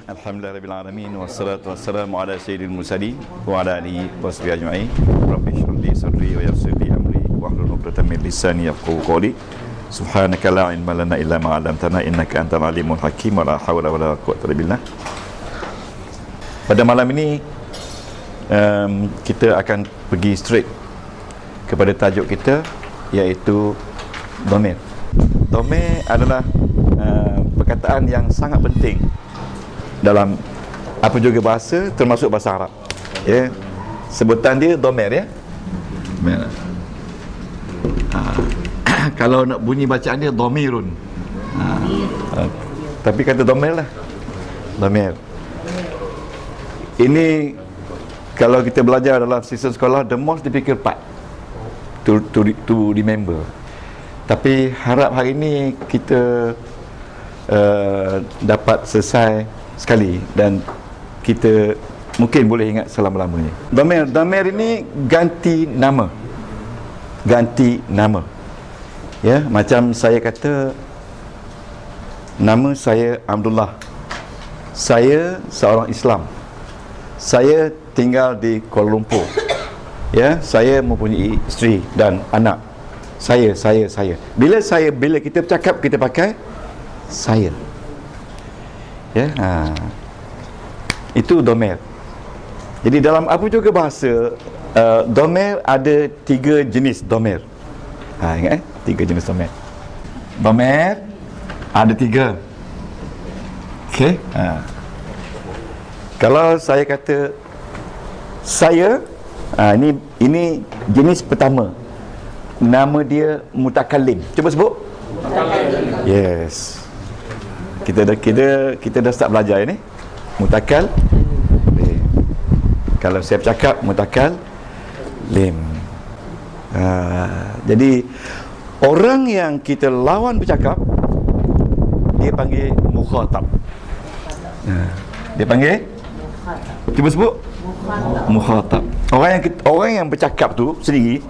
Alhamdulillahirabbil alamin wassalatu wassalamu ala sayyidil mursalin wa ala alihi washabihi ajma'in. Rabbi shrah li sadri wa yassir li amri wahlul 'uqdatam min lisani yafqahu qawli. Subhanaka la ilma lana illa ma 'allamtana innaka antal alimul hakim wa la hawla wa la quwwata illa billah. Pada malam ini kita akan pergi straight kepada tajuk kita, iaitu domain. Domain adalah perkataan yang sangat penting dalam apa juga bahasa, termasuk bahasa Arab. Ya, sebutan dia domain, ya. Kalau nak bunyi bacaan dia domirun. Tapi kata domain lah. Domain. Ini kalau kita belajar dalam sistem sekolah, the most difficult part to remember. Tapi harap hari ini kita dapat selesai sekali dan kita mungkin boleh ingat selama-lamanya. Domain ini ganti nama. Ganti nama. Ya, macam saya kata, nama saya Abdullah. Saya seorang Islam. Saya tinggal di Kuala Lumpur. Ya, saya mempunyai isteri dan anak. Saya. Bila kita bercakap, kita pakai saya. Ya, itu domain. Jadi dalam apa juga bahasa, domain ada 3 jenis domain. Ingat 3 jenis domain. Domain ada 3. Okey. Kalau saya kata saya, ini jenis pertama. Nama dia mutakallim. Cuba sebut. Mutakallim. Yes. Kita dah start belajar ini. Mutakal. Kalau saya bercakap, mutakal lim. Jadi orang yang kita lawan bercakap, dia panggil mukhatab. Dia panggil, cuba sebut, mukhatab. Orang yang bercakap tu sendiri,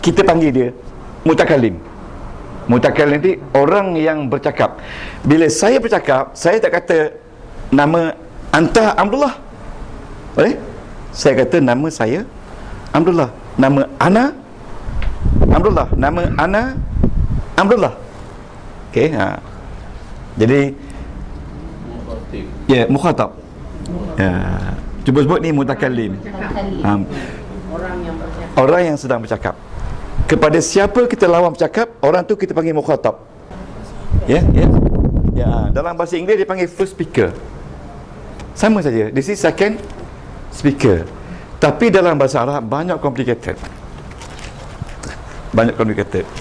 kita panggil dia mutakallim. Mutakallim nanti orang yang bercakap. Bila saya bercakap, saya tak kata nama anta Abdullah. Boleh? Saya kata nama saya Abdullah. Nama ana Abdullah. Nama ana Abdullah. Okey, jadi ya, mukhatab. Cuba sebut ni mutakallim. Orang yang sedang bercakap. Kepada siapa kita lawan bercakap, orang tu kita panggil mukhatab. Ya. Dalam bahasa Inggeris dia panggil first speaker. Sama saja. This is second speaker. Tapi dalam bahasa Arab banyak complicated.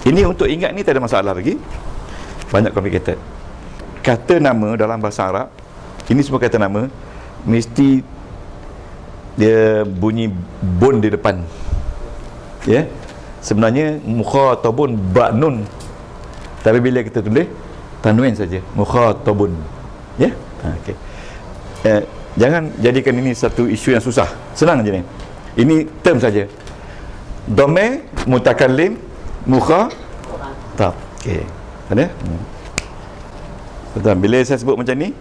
Ini untuk ingat ni tak ada masalah lagi. Banyak complicated. Kata nama dalam bahasa Arab, ini semua kata nama, mesti dia bunyi bun di depan. Ya. Sebenarnya mukhatabun ba'nun, tapi bila kita tulis tanwin saja, mukhatabun. Ya. Okey. Jangan jadikan ini satu isu yang susah. Senang je ni. Ini term saja. Domain, mutakallim, mukhatab. Okey. Ada? Betul. Bila saya sebut macam ni,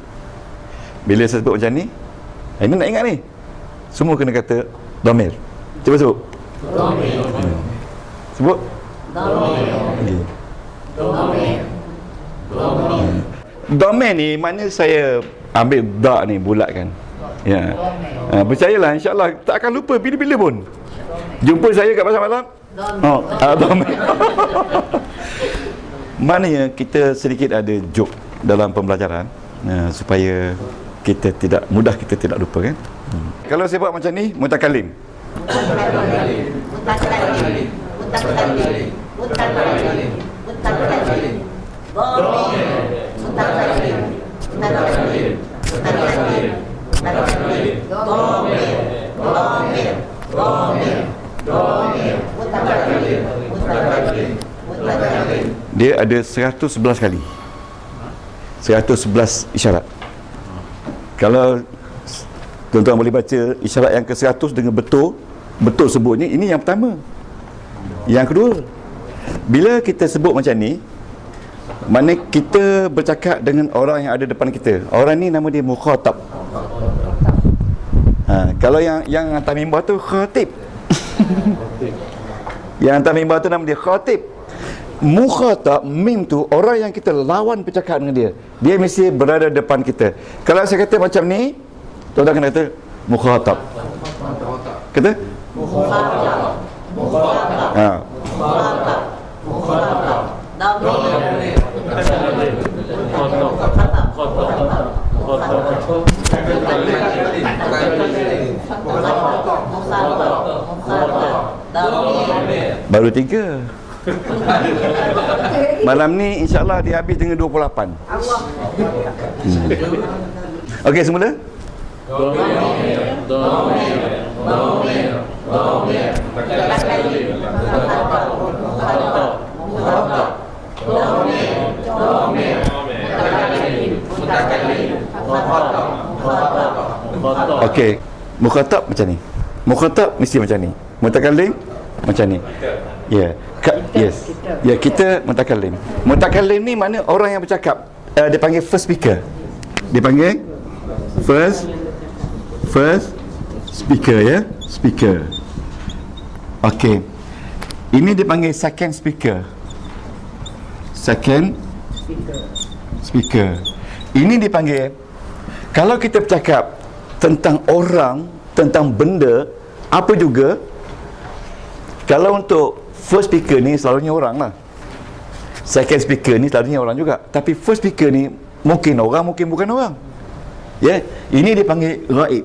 ini nak ingat ni, semua kena kata domain. Cuba sebut. Domain. Sebut. Domain ni maknanya saya ambil dak ni, bulatkan. Ya. Percayalah, insya-Allah tak akan lupa bila-bila pun. Jumpa saya kat pasar malam. Domain. Maknanya kita sedikit ada joke dalam pembelajaran, supaya kita tidak lupa, kan. Kalau saya buat macam ni, mutakallim. Dia ada 111 kali. 111 isyarat. Kalau tuan-tuan boleh baca isyarat yang ke-100 dengan betul sebutnya, ini yang pertama. Yang kedua, bila kita sebut macam ni, Mana kita bercakap dengan orang yang ada depan kita. Orang ni nama dia mukhatab. Kalau yang atas mimbar tu khatib. Yang atas mimbar tu nama dia khatib. Mukhatab, mim tu orang yang kita lawan bercakap dengan dia. Dia mesti berada depan kita. Kalau saya kata macam ni, tuan-tuan kena kata mukhatab. Kata mukhatab. Baru 3. Malam ni insya-Allah dia habis dengan 28. Okey, semula. Okey, mukhatab macam ni. Mukhatab mesti macam ni. Mutakallim macam ni. Ya. Yes. Ya, kita mutakallim. Mutakallim ni mana orang yang bercakap. Dia panggil first speaker. Dia panggil first speaker, ya. Speaker. Okey. Ini dipanggil second speaker. Second speaker. Ini dipanggil, kalau kita bercakap tentang orang, tentang benda, apa juga, kalau untuk first speaker ni selalunya orang lah. Second speaker ni selalunya orang juga. Tapi first speaker ni mungkin orang, mungkin bukan orang. Ya, ini dipanggil ghaib.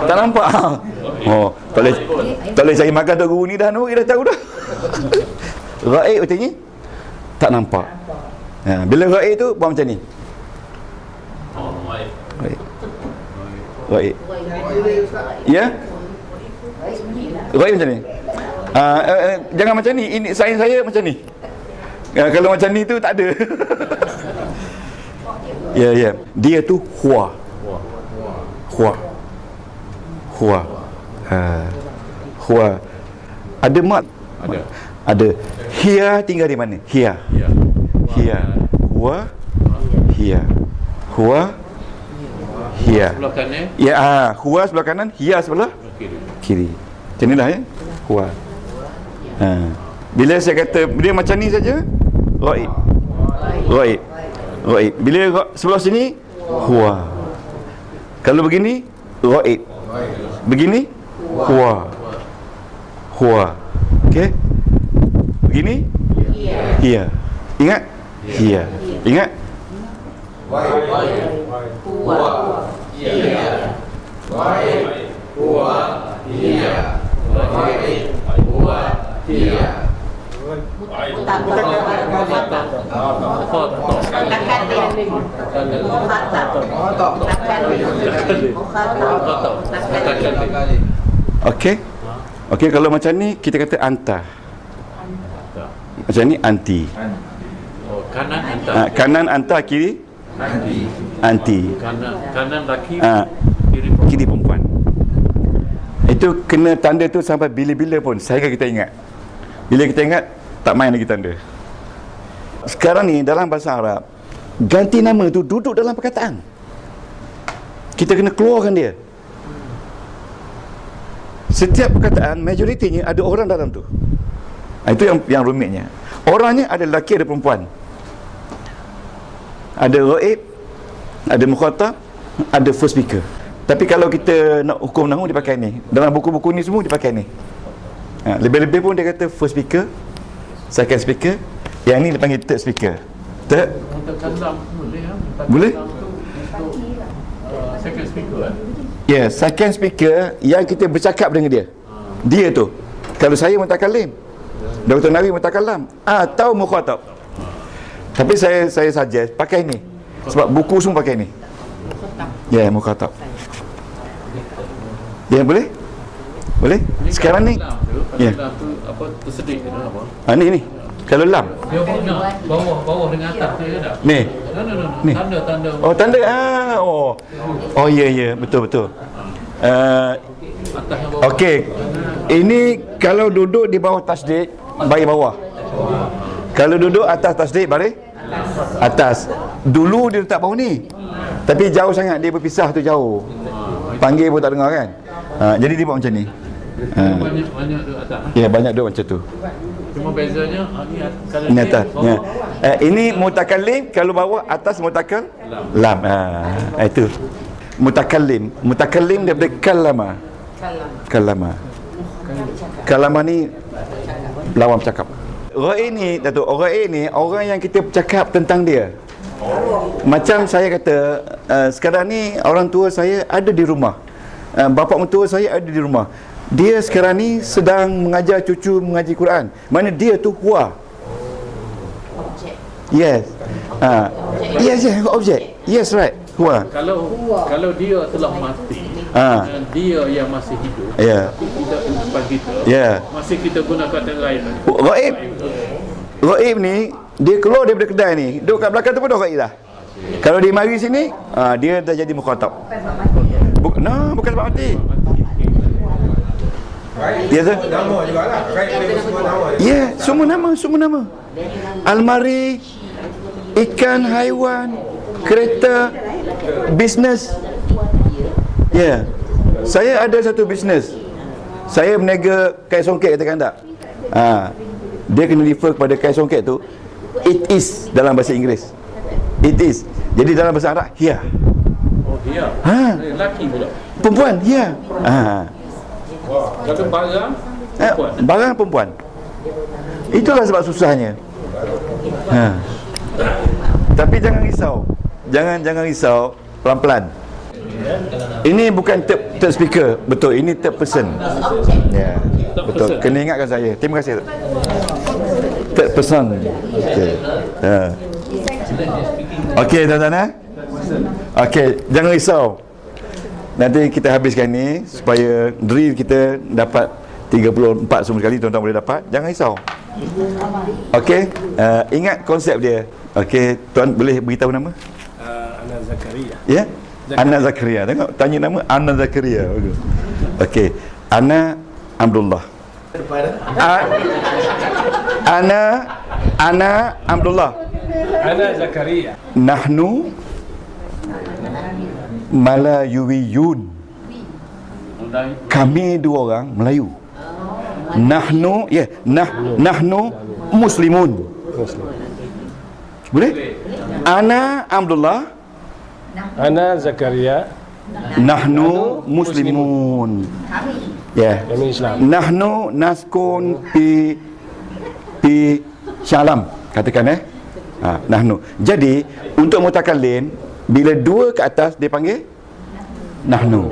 Tak nampak. Oh, tak boleh cari makan Tok Guru ni dah dah tahu dah. Ghaib macam ni tak nampak. Bila ghaib tu buat macam ni. Ghaib. Ya? Ghaib macam ni. Jangan macam ni. Ini sains saya macam ni. Kalau macam ni tu tak ada. Ya. Dia tu huwa. Ada mat? Ada. Hia tinggal di mana? Hia. Huwa. Sebelah kanan. Ya, huwa sebelah kanan, hia sebelah kiri. Macam inilah ya. Huwa. Bila saya kata dia macam ni saja, ghaib. Bila sebelah sini, huwa. Kalau begini, ghaib. Begini, huwa. Okey? Begini? Hia. Ingat? Hia. Ingat? Okey, kalau macam ni kita kata anta. Macam ni anti. Kanan anta. Kanan anta, kiri anti. Kanan laki, kiri perempuan. Itu kena tanda tu sampai bila-bila pun sehingga kita ingat. Bila kita ingat, tak main lagi tanda. Sekarang ni dalam bahasa Arab, ganti nama tu duduk dalam perkataan. Kita kena keluarkan dia. Setiap perkataan majoritinya ada orang dalam tu. Itu yang rumitnya. Orangnya ada lelaki, ada perempuan. Ada ghaib, ada mukhatab, ada first speaker. Tapi kalau kita nak hukum nahwu dia pakai ni. Dalam buku-buku ni semua dia pakai ni. Lebih-lebih pun dia kata first speaker, second speaker, yang ni dia panggil third speaker. Third? Boleh? Second speaker Ya, second speaker yang kita bercakap dengan dia. Dia tu. Kalau saya mutakallim, Dr. Nawi mutakallam, atau mukhatab. Tapi saya suggest pakai ni. Sebab buku semua pakai ni. Ya, mukhatab. Ya, boleh? Boleh? Sekarang ni. Ya. Apa tersedik apa? Ni. Kalau lam. Dia bawah dengan atas tu ada. Ni. Ni. Tanda. Oh, tanda. Oh, ya, betul. Atas yang bawah. Okey. Ini kalau duduk di bawah tasdid, bagi bawah. Kalau duduk atas tasdik baris atas. Dulu dia letak bawah ni, tapi jauh sangat, dia berpisah tu jauh. Panggil pun tak dengar kan. Jadi dia buat macam ni. Banyak duduk atas. Ya, banyak duduk macam tu. Cuma bezanya kalau Ini atas. Ya. Ini mutakallim, kalau bawah atas lam. Itu. Mutakallim daripada kalama. Kalama ni lawan bercakap. Ra'i ni, Datuk, ra'i ni orang yang kita bercakap tentang dia. Macam saya kata, sekarang ni orang tua saya ada di rumah. Bapa mentua saya ada di rumah. Dia sekarang ni sedang mengajar cucu mengaji Quran. Mana dia tu huwa. Yes. Yes, objek. Yes, right. Huwa. Kalau dia telah mati, dan dia yang masih hidup, tapi kita depan kita, masih kita guna kata lain. Ghaib ni dia keluar daripada kedai ni, duduk kat belakang tu pun dah ghaib dah. Kalau dia mari sini, dia dah jadi mukhatab. Bukan sebab mati. Ya, nama jugalah. Ya, semua nama. Almari, ikan, haiwan, kereta, bisnes. Ya. Saya ada satu bisnes. Saya berniaga kais songket, katakan tak? Dia kena refer kepada kais songket tu. It is dalam bahasa Inggeris. It is. Jadi dalam bahasa Arab, here. Oh, here. Lelaki pula. Perempuan, here. Kalau barang, perempuan. Barang perempuan. Itulah sebab susahnya. Tapi jangan risau. Jangan risau, pelan-pelan. Ini bukan third speaker, betul. Ini third person. Ya, betul. Kena ingatkan saya. Terima kasih. Third person. Okey, tuan-tuan. Okey, jangan risau. Nanti kita habiskan ni supaya drill kita dapat 34 semua sekali, tuan-tuan boleh dapat. Jangan risau. Okey, ingat konsep dia. Okey, tuan boleh beritahu nama? Ana Zakaria. Ya? Ana Zakaria. Tengok, tanya nama Ana Zakaria. Okey, Ana Abdullah. Ana Abdullah. Ana Zakaria. Nahnu Malayuwiyun. Kami dua orang Melayu. Nahnu Muslimun. Boleh? Ana Abdullah. Ana Zakaria. Nahnu Muslimun. Ya. Kami Islam. Nahnu naskun pi Syalam. Katakan nahnu. Jadi untuk mutakallim, bila dua ke atas dia panggil nahnu.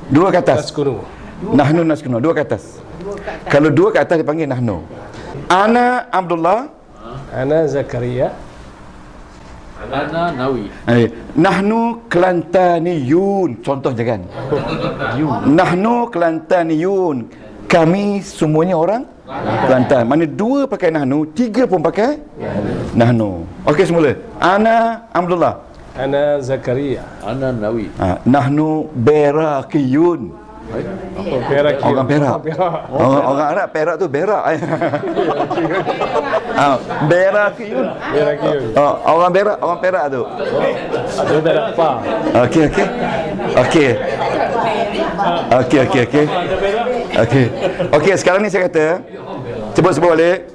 Dua ke atas. Nahnu naskunu. Dua ke atas. Kalau dua ke atas dia panggil nahnu. Ana Abdullah. Ana Zakaria. Ana Nawi. Nahnu Kelantaniyun. Contoh jangan. Nahnu Kelantaniyun. Kami semuanya orang Kelantan. Mana dua pakai nahnu, tiga pun pakai nahnu. Okey, semula. Ana Abdullah. Ana Zakaria. Ana Nawi. Nahnu Berakiyun. Apa Perak? Orang Perak. Orang Arab Perak tu berak. Berakiyun. Orang Perak tu. Ada berak pa. Okey, sekarang ni saya kata sebut balik.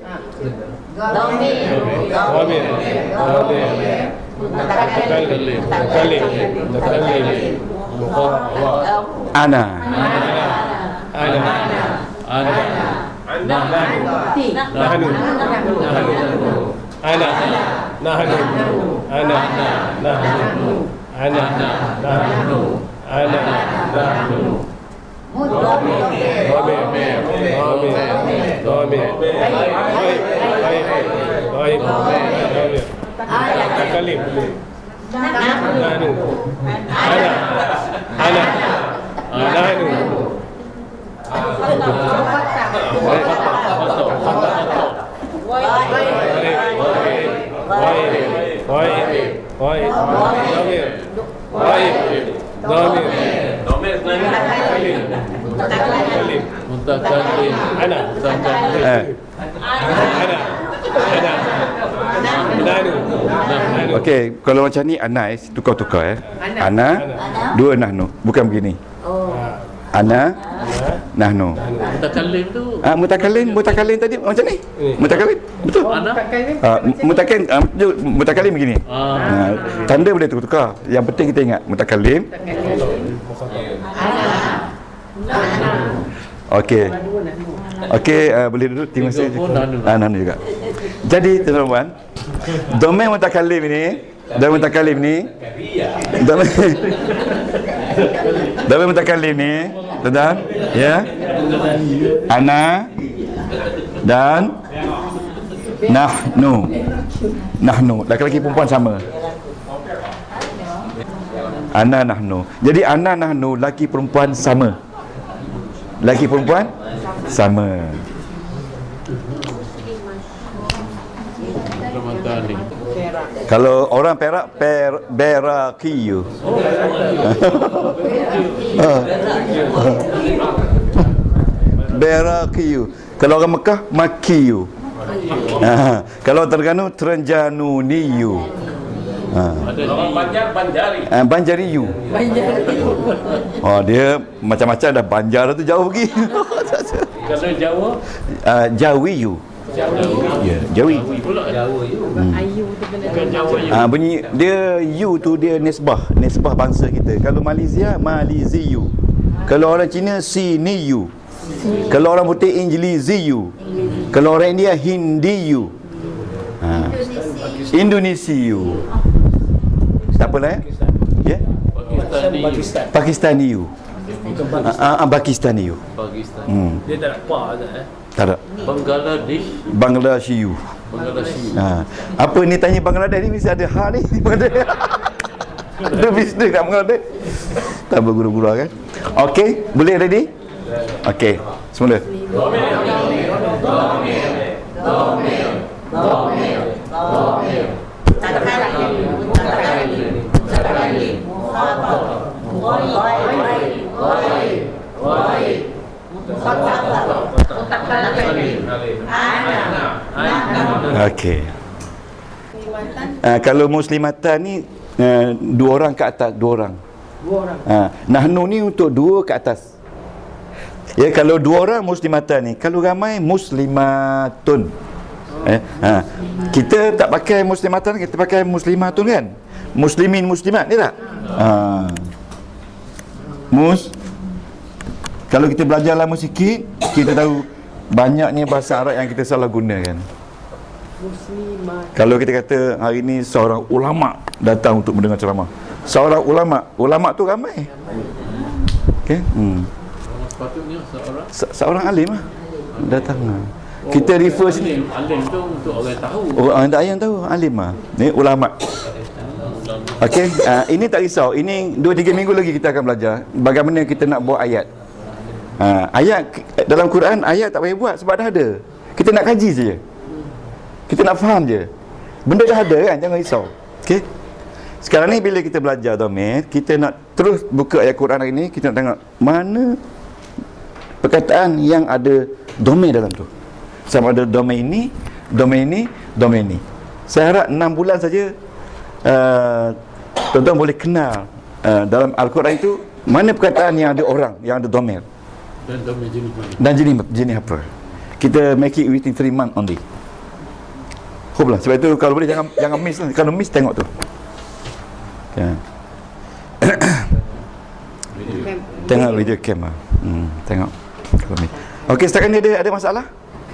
Ana. Okey, kalau macam ni ana tukar-tukar Ana, dua nahnu. Bukan begini. Ana, nahnu. Mutakallim tu. Mutakallim tadi macam ni. Mutakallim. Betul. Ana. Mutakallim begini. Tanda boleh tukar. Yang penting kita ingat mutakallim. Okey. Okey, boleh duduk. Terima kasih. Nahnu juga. Jadi tuan-tuan, domain mutakallim ini, domain mutakallim ni, tuan-tuan, ya. Ana dan nahnu. Laki-laki perempuan sama. Ana nahnu. Jadi ana nahnu laki perempuan sama. Laki perempuan sama. Kalau orang Perak, Berakiyu. Berakiyu. Kalau orang Mekah, Makiyu. Kalau Terengganu, Terenjanuniyu. Orang Banjar, Banjari. Banjariyu. Oh, dia macam-macam dah. Banjar tu jauh pergi. Kalau Jawa, Jawiyu. Ya, Jawi. Ayu tu kena Bunyi dia you tu dia nisbah bangsa kita. Kalau Malaysia, Maliziyu. Kalau orang Cina, Siniyu. Kalau orang putih, Injiliziyu. Kalau orang India, Hindiyu. Indonesiyu. Tak apalah ya. Pakistaniyu. Pakistaniyu. Dia tak nak pa je Tak ada. Bangladeshiyu. Apa ni tanya Bangladesh ni mesti ada hal ni. Ada bisnes kat Bangladesh. Tak berguru-guru kan. Okey, boleh ready? Okey, semula. Okey. Kalau muslimatan ni dua orang ke atas, dua orang. Nahnu ni untuk dua ke atas. Ya, kalau dua orang muslimatan ni, kalau ramai muslimatun. Kita tak pakai muslimatan, kita pakai muslimatun kan? Muslimin muslimat ni tak? Kalau kita belajar lama sikit, kita tahu banyaknya bahasa Arab yang kita salah gunakan. Kalau kita kata hari ni seorang ulama datang untuk mendengar ceramah. Seorang ulama tu ramai. Okey. Sepatutnya Seorang alim lah datang. Kita refer sini. Alim tu untuk orang tahu. Orang yang tahu alim lah. Ni ulama. Okey, ini tak risau. Ini 2-3 minggu lagi kita akan belajar bagaimana kita nak buat ayat. Ayat dalam Quran, ayat tak payah buat sebab dah ada. Kita nak kaji saja. Kita nak faham je. Benda dah ada kan, jangan risau. Okey. Sekarang ni bila kita belajar domain, kita nak terus buka ayat Quran hari ni, kita nak tengok mana perkataan yang ada domain dalam tu. Sama ada domain ni, domain ni, domain ni. Saya harap 6 bulan saja tuan-tuan boleh kenal dalam Al-Quran itu mana perkataan yang ada orang, yang ada domain. Dan domain jenis mana? Dan jenis apa. Kita make it within 3 months only. Hope lah. Sebab itu kalau boleh jangan miss lah. Kalau miss tengok tu. Okay. Tengok video cam lah. Tengok kalau miss. Okey, setakat ni ada masalah?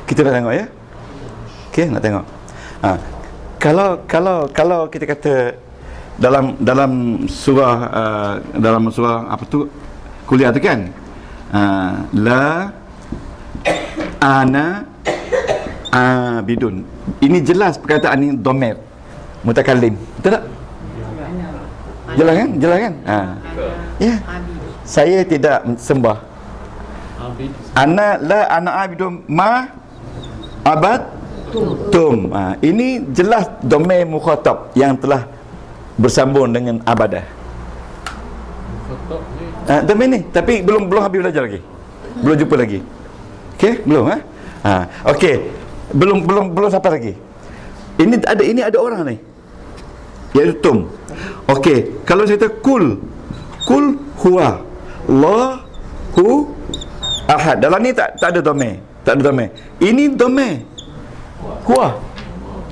Kita dah tengok ya. Okey, nak tengok. Kalau kita kata dalam surah apa tu kuliah tu kan, la ana abidun, ini jelas perkataan ini domair mutakallim, betul tak? Jelas kan? Ya. Saya tidak sembah. Ana abidun ma abad tum. Ini jelas domain mukhatab yang telah bersambung dengan abadah. Domain ni, tapi belum habis belajar lagi. Belum jumpa lagi. Okey, belum Okey. belum sampai lagi. Ini ada orang ni. Iaitu tum. Okey, kalau saya kata kul huwa Allahu ahad. Dalam ni tak ada domain. Tak ada domain. Ini domain. Huwa.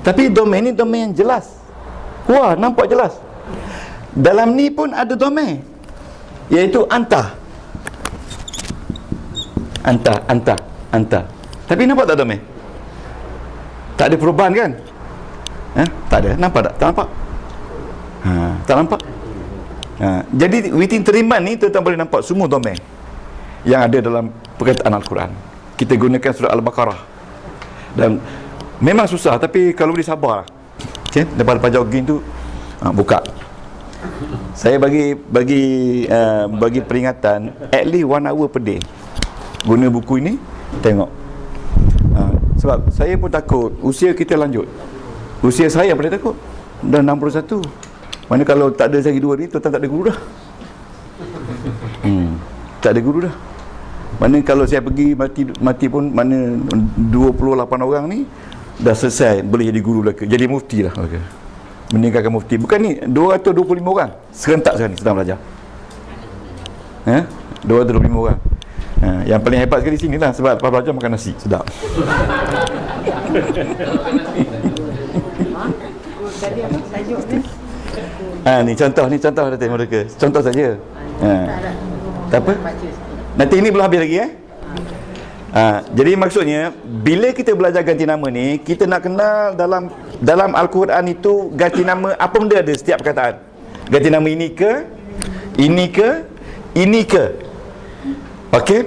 Tapi domain ni domain yang jelas. Huwa nampak jelas. Dalam ni pun ada domain. Iaitu anta. Tapi nampak tak domain? Tak ada perubahan kan? Tak ada. Nampak tak? Tak nampak? Tak nampak? Jadi within teriman ni tuan-tuan boleh nampak semua domain yang ada dalam perkataan Al-Quran. Kita gunakan surah Al-Baqarah. Dan memang susah, tapi kalau boleh sabar. Okay? Lepas jogging tu buka. Saya bagi peringatan at least 1 hour per day. Guna buku ini, tengok. Sebab saya pun takut usia kita lanjut. Usia saya paling takut. Dah 61. Mana kalau tak ada lagi 2 ni, tuan-tuan tak ada guru dah. Tak ada guru dah. Mana kalau saya pergi mati pun, mana 28 orang ni dah selesai boleh jadi guru lagi, jadi mufti lah. Okay. Meninggalkan mufti. Bukan ni 225 orang serentak sekarang ni sedang belajar. 225 orang. Yang paling hebat sekali sini lah, sebab lepas belajar makan nasi sedap. Ni contoh Datin mereka. Contoh saja. Tak apa. Nanti ini belum habis lagi jadi maksudnya bila kita belajar ganti nama ni, kita nak kenal dalam Al-Quran itu ganti nama apa benda ada setiap perkataan. Ganti nama ini ke, ini ke, ini ke. Okey.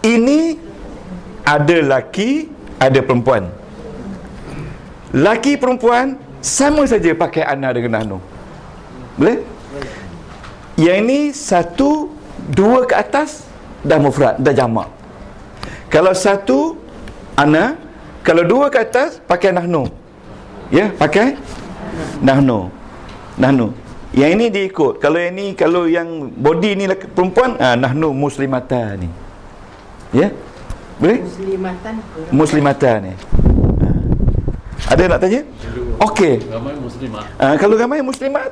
Ini ada laki, ada perempuan. Laki perempuan sama saja pakai ana dengan nahnu. Boleh? Yang ini 1, 2 ke atas dah mufrad, dah jamak. Kalau 1 ana, kalau 2 ke atas pakai nahnu. Ya, pakai nahnu. Yang ini diikut. Kalau yang ni, kalau yang body ni perempuan, nahnu muslimatan ni. Ya? Boleh? Muslimatan ni. Ada nak tanya? Okey. Ramai muslimat. Kalau ramai muslimat.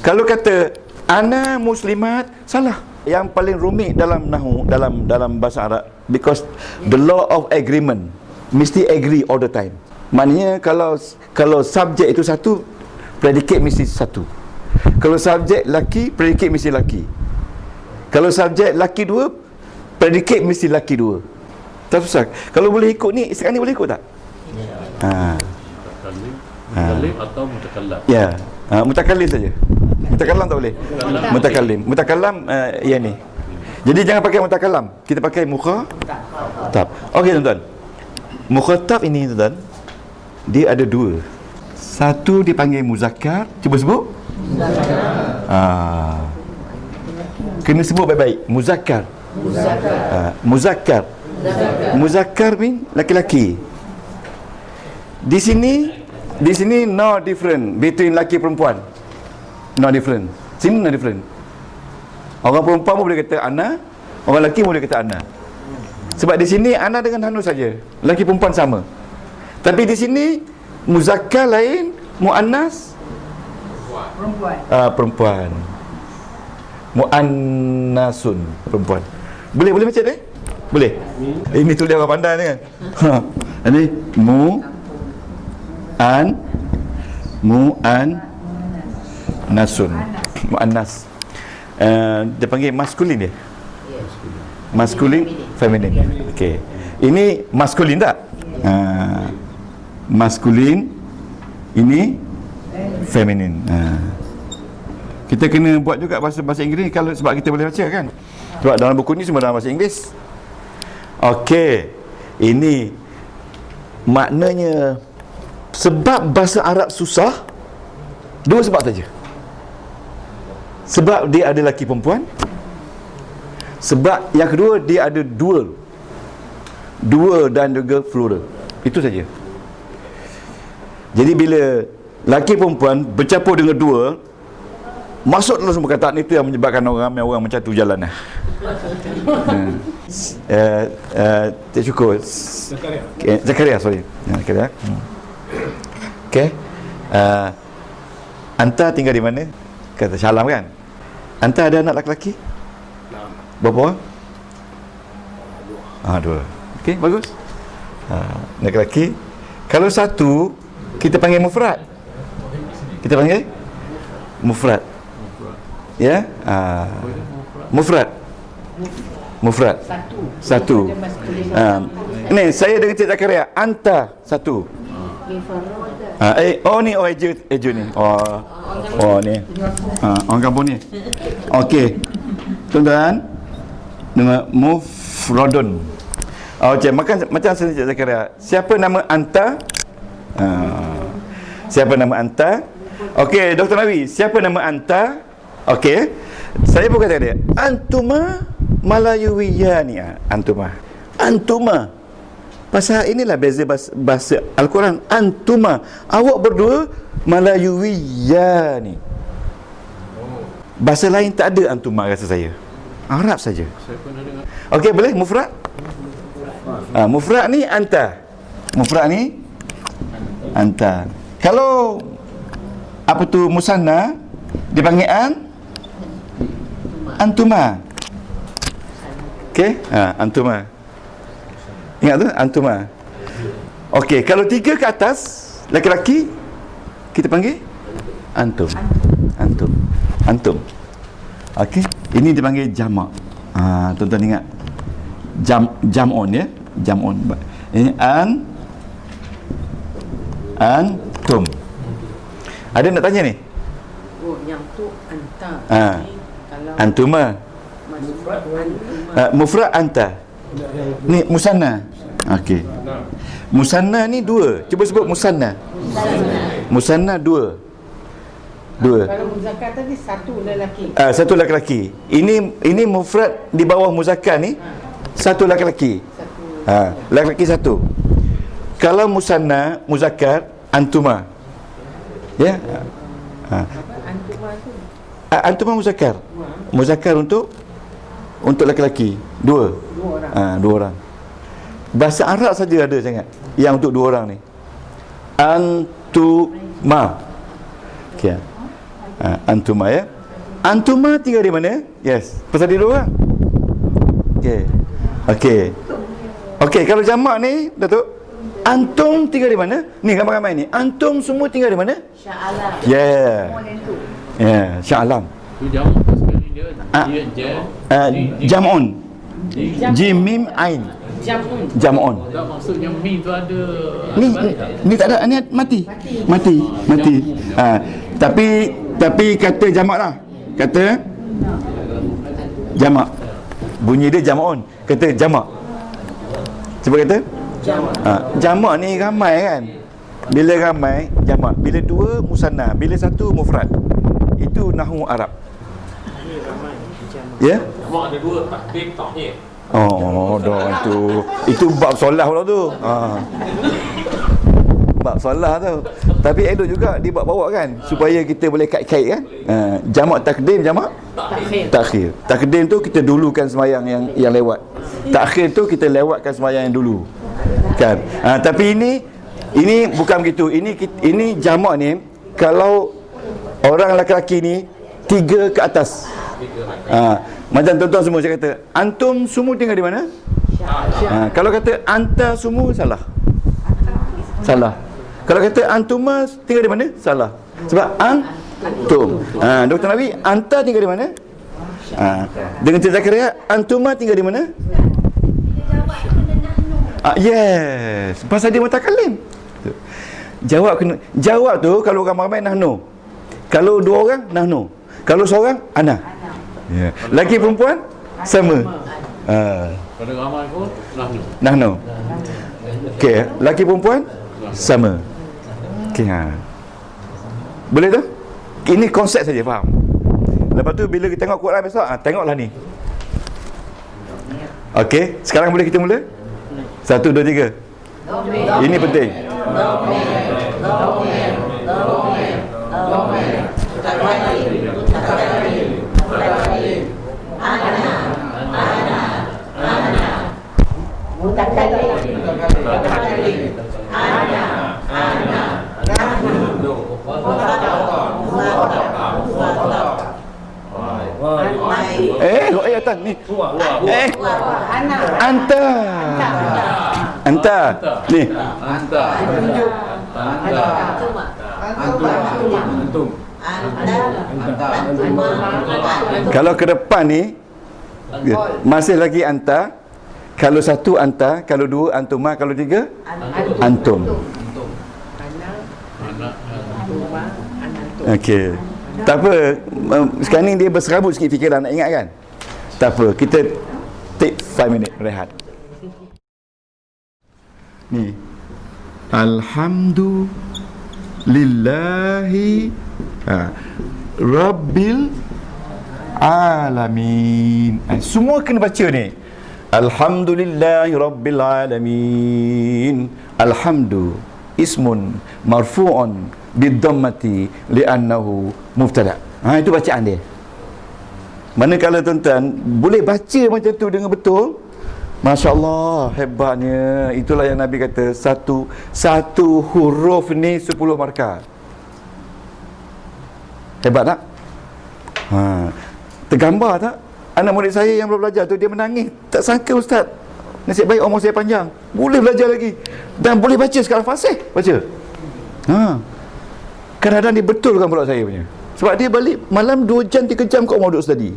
Kalau kata ana muslimat, salah. Yang paling rumit dalam nahwu, dalam bahasa Arab, because the law of agreement, mesti agree all the time. Maknanya kalau subjek itu satu, predicate mesti satu. Kalau subjek laki, predicate mesti laki. Kalau subjek laki 2, predicate mesti laki 2. Tak susah. Kalau boleh ikut ni, sekarang ni boleh ikut tak? Mutakallim atau mutakallam? Ya, mutakallim saja. Mutakallam tak boleh. Mutakallam yang ni. Jadi jangan pakai mutakallam. Kita pakai mukhatab. Okey tuan-tuan. Mukhatab ini tuan-tuan, dia ada 2. Satu dipanggil muzakkar. Cuba sebut. Kena sebut baik-baik. Muzakkar. Muzakkar mean laki-laki. Di sini no different between laki perempuan. No different. Sini no different. Orang perempuan pun boleh kata ana, orang lelaki pun boleh kata ana. Sebab di sini ana dengan hanu saja. Lelaki perempuan sama. Tapi di sini muzakkar lain, muannas perempuan. Muannasun perempuan. Boleh macam ni? Boleh. Ini tulis orang pandai ni kan. Ini muannasun. Muannas. Dia panggil maskulin dia. Maskulin, feminin. Okey. Ini maskulin tak? Maskulin, ini feminin. Kita kena buat juga bahasa Inggeris kalau sebab kita boleh baca kan. Sebab dalam buku ni semua dalam bahasa Inggeris. Okey. Ini maknanya sebab bahasa Arab susah, 2 sebab saja. Sebab dia ada lelaki perempuan. Sebab yang kedua, dia ada dual dan juga plural. Itu saja. Jadi bila lelaki perempuan bercampur dengan dual, masuk dalam semua perkataan itu yang menyebabkan orang macam tu jalan lah. Tak cukup. Zakaria, sorry. Zakaria. Okey. Anta tinggal di mana? Kata Syalam kan? Anta ada anak lelaki? Berapa orang? Dua. Okey, bagus. Anak lelaki. Kalau satu, kita panggil mufrad. Kita panggil mufrad. Ya? Mufrad. Mufrad. Satu. Ini saya dengan Cik Zakaria. Anta satu. Ni Eju ni. Ni. Orang kampung ni. Okey. Tuan-tuan, nama mufradun. Okey, macam saya Cik Zakaria. Siapa nama anta? Siapa nama anta? Okey, Dr. Nawi, siapa nama anta? Okey. Saya pun kata dia, antuma malayuwiyani. Antuma. Pasal inilah beza bahasa Al-Quran. Antuma, awak berdua malayuwiyani. Bahasa lain tak ada antuma rasa saya. Arab saja. Okey, boleh mufrad? Mufrad ni anta. Mufrad ni anta. Kalau apa tu musanna dipanggil antuma. Okey, antuma. Ingat tu antuma. Okey, kalau 3 ke atas laki-laki kita panggil antum. Antum. Okey, ini dipanggil jamak. Tuan-tuan ingat. Jam'un ya. Jam'un. Ini antum. Ada nak tanya ni? Yang tu anta. Antuma. Mufrad anta. Ni musanna. Okey. Musanna ni 2. Cuba sebut musanna. Musanna 2. Kalau muzakkar tadi satu lelaki. Satu lelaki. Ini mufrad di bawah muzakkar ni satu lelaki. Lelaki satu. Kalau musanna muzakkar antuma. Ya. Antuma tu. Antuma muzakkar. Muzakkar untuk lelaki. 2 orang. 2 orang. Bahasa Arab saja ada sangat yang untuk 2 orang ni. Antuma. Okey. Antuma ya. Antuma tinggal di mana? Yes. Pasal dia 2 orang. Okey, kalau jamak ni, Datuk, antum tinggal di mana? Ni ramai-ramai ni. Antum semua tinggal di mana? Sya'alam. Sya'alam. Tu jamak sekali dia Jam'un. Jim mim ain. Jam'un. Tak maksudnya mim tu ada. Ni tak ada, ni mati. Tapi kata jamak lah. Kata jamak. Bunyi dia jam'un. Kata jamak. Cuba kata jamak ni ramai kan. Bila ramai jamak, bila 2 musanna, bila 1 mufrad. Itu nahwu Arab. Ya? Jamak ada 2, takdim, tahir. Itu bab solah pula tu. Bab solah tu. Tapi elok juga dibawa kan supaya kita boleh kait-kait kan. Jamak takdim, jamak takhir. Takdim tu kita dulukan sembahyang yang lewat. Takhir tu kita lewatkan sembahyang yang dulu. Kan? Tapi ini bukan begitu. Ini jamak ni kalau orang lelaki ni 3 ke atas. Macam tuan-tuan semua saya kata, antum semua tinggal di mana? Kalau kata anta semua salah. Kalau kata antuma tinggal di mana? Salah. Sebab antum. Dr. Nabi, anta tinggal di mana? Dengan Cik Zakaria, antuma tinggal di mana? Yes. Pasal dia mutakalim. Jawab tu kalau ramai-ramai nahnu. Kalau 2 orang nahnu. Kalau seorang ana. Laki perempuan sama. Pada ramai pun nahnu. Okey, laki perempuan sama. Okey, boleh tu? Ini konsep saja, faham? Lepas tu bila kita tengok Quran besok, tengoklah ni. Okey, sekarang boleh kita mula? 1 2 3. Ini penting. Ayatan ni. Anta. Ni. Kalau ke depan ni masih lagi anta. Kalau satu anta, kalau dua antuma, kalau tiga antum. Okey. Tak apa, sekarang ni dia berserabut sikit fikiran, nak ingat kan? Tak apa, kita take 5 minit rehat. Ni. Alhamdulillahi Rabbil Alamin. Semua kena baca ni. Alhamdulillahi Rabbil Alamin. Alhamdu ismun marfu'un bidhammati li'annahu mubtada. Itu bacaan dia. Manakala tuan-tuan boleh baca macam tu dengan betul, Masya-Allah, hebatnya. Itulah yang Nabi kata, satu huruf ni 10 markah. Hebat tak? Tergambar tak? Anak murid saya yang belum belajar tu, dia menangis. Tak sangka ustaz, nasib baik umur saya panjang, boleh belajar lagi dan boleh baca sekarang fasih baca. Kadang-kadang dia betulkan pula saya punya. Sebab dia balik malam 2 jam 3 jam kat rumah duduk study.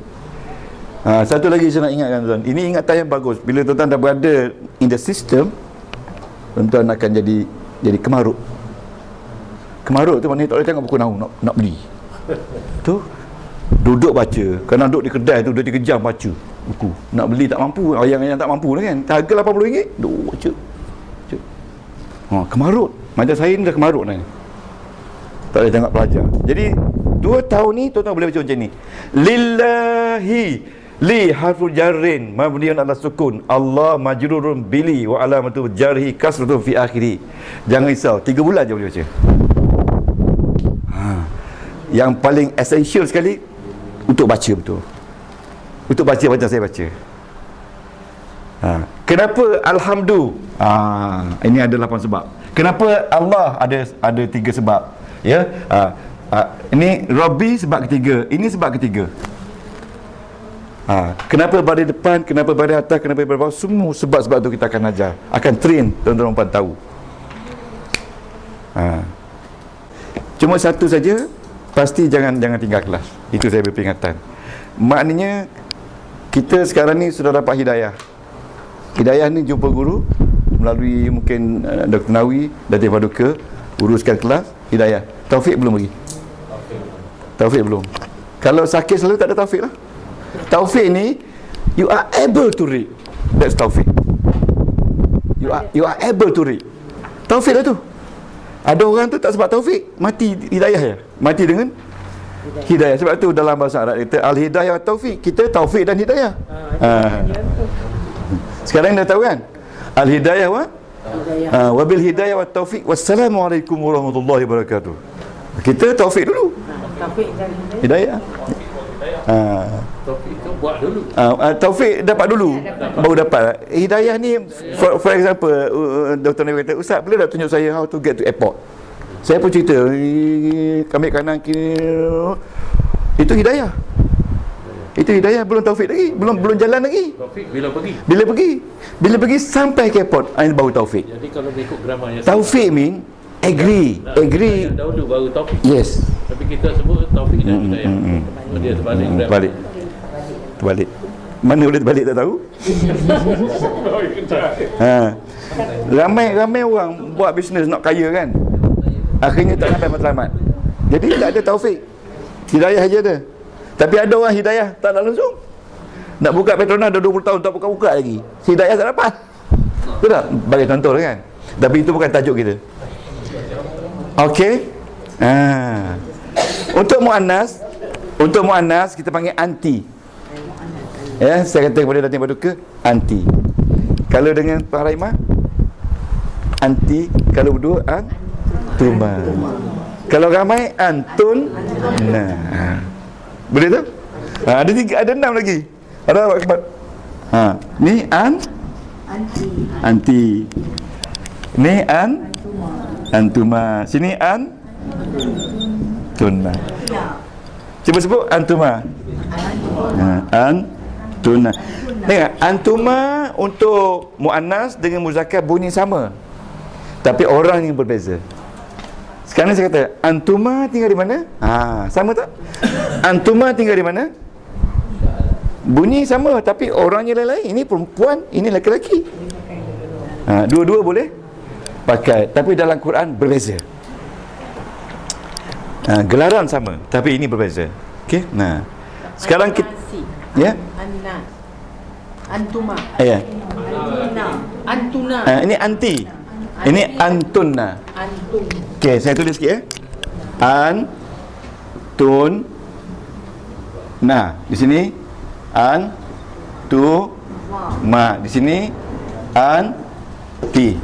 Satu lagi saya nak ingatkan tuan, ini ingatan yang bagus. Bila tuan-tuan dah berada in the system, tuan-tuan akan jadi kemaruk. Kemaruk tu maknanya tak boleh tengok buku nak beli. Tu duduk baca. Kadang duduk di kedai tu 2-3 jam baca buku. Nak beli tak mampu, yang tak mampu lah kan. Harga RM80. Duduk baca. Kemaruk. Macam saya ni dah kemaruk ni. Tak boleh tengok pelajar. Jadi 2 tahun ni tuan-tuan boleh baca macam ni. Lillahi li harful jarrin mabniun ala sukun, Allah majrurun bili wa alamatu jarhi kasratun fi akhiri. Jangan risau, 3 bulan je boleh baca. Yang paling essential sekali untuk baca betul. Untuk baca macam saya baca. Kenapa alhamdulillah? Ini ada 8 sebab. Kenapa Allah ada 3 sebab. Ya. Ini Rabbi sebab ketiga. Ini sebab ketiga. Kenapa baris depan, kenapa baris atas, kenapa baris bawah, semua sebab-sebab tu kita akan ajar, akan train tuan-tuan perempuan tahu. Cuma satu saja, pasti jangan tinggal kelas. Itu saya beri peringatan. Maknanya kita sekarang ni sudah dapat hidayah. Hidayah ni jumpa guru melalui mungkin Dr. Nawi, Datin Paduka, uruskan kelas, hidayah. Taufik belum lagi? Taufik belum. Kalau sakit selalu tak ada taufik lah. Taufik ni, you are able to read. That's taufik. You are able to read. Taufik lah tu. Ada orang tu tak sebab taufik, mati hidayah ya. Mati dengan hidayah. Sebab tu dalam bahasa Arab kita al-hidayah wa taufik. Kita taufik dan hidayah. Sekarang dah tahu kan? Al-hidayah wa wabil hidayah wa taufik. Wassalamualaikum warahmatullahi wabarakatuh. Kita taufik dulu. Taufik dan hidayah. Taufik tu buat dulu. Taufik dapat dulu, baru dapat. Hidayah ni, for example, Dr. Nabi kata, Ustaz boleh tak tunjuk saya how to get to airport? Saya pun cerita, ambil kanan kiri. Itu hidayah. Itu hidayah, belum taufik lagi, belum jalan lagi. Taufik bila pergi? Bila pergi sampai ke airport, baru taufik. Jadi kalau ikut gramarnya, taufik mean agree. Dahulu baru taufik. Yes. Tapi kita sebut taufik dan hidayah. Dia terbalik. Terbalik. Mana boleh terbalik tak tahu. Ramai orang buat bisnes nak kaya kan, akhirnya tak sampai matlamat. Jadi tak ada taufik, hidayah aja ada. Tapi ada orang hidayah tak nak langsung. Nak buka Petronas dah 20 tahun tak buka lagi, hidayah tak dapat. Betul tak? Bagi contoh kan. Tapi itu bukan tajuk kita. Okey. Untuk muannas kita panggil anti. Ya, saya kata kepada Datin Paduka, anti. Kalau dengan Pak Raimah, anti. Kalau berdua, antuma. Kalau ramai, antun. Nah. Boleh tak? Ada 6 lagi. Ada Ni Anti. Ni antuma. Sini tunna. Cuba sebut antuma. Antuna. Tengok, antuma untuk muannas dengan muzakkar bunyi sama, tapi orang yang berbeza. Sekarang saya kata antuma tinggal di mana? Sama tak? Antuma tinggal di mana? Bunyi sama, tapi orangnya lain-lain. Ini perempuan, ini lelaki. Dua-dua boleh pakai, tapi dalam Quran berbeza. Gelaran sama, tapi ini berbeza. Okey. Nah, sekarang kita Annas. Antuma. Ya. Antuna. Ini anti. Ini antunna. Antum. Okey, saya tulis sikit ya. Antun. Nah, di sini ma. Di sini anti.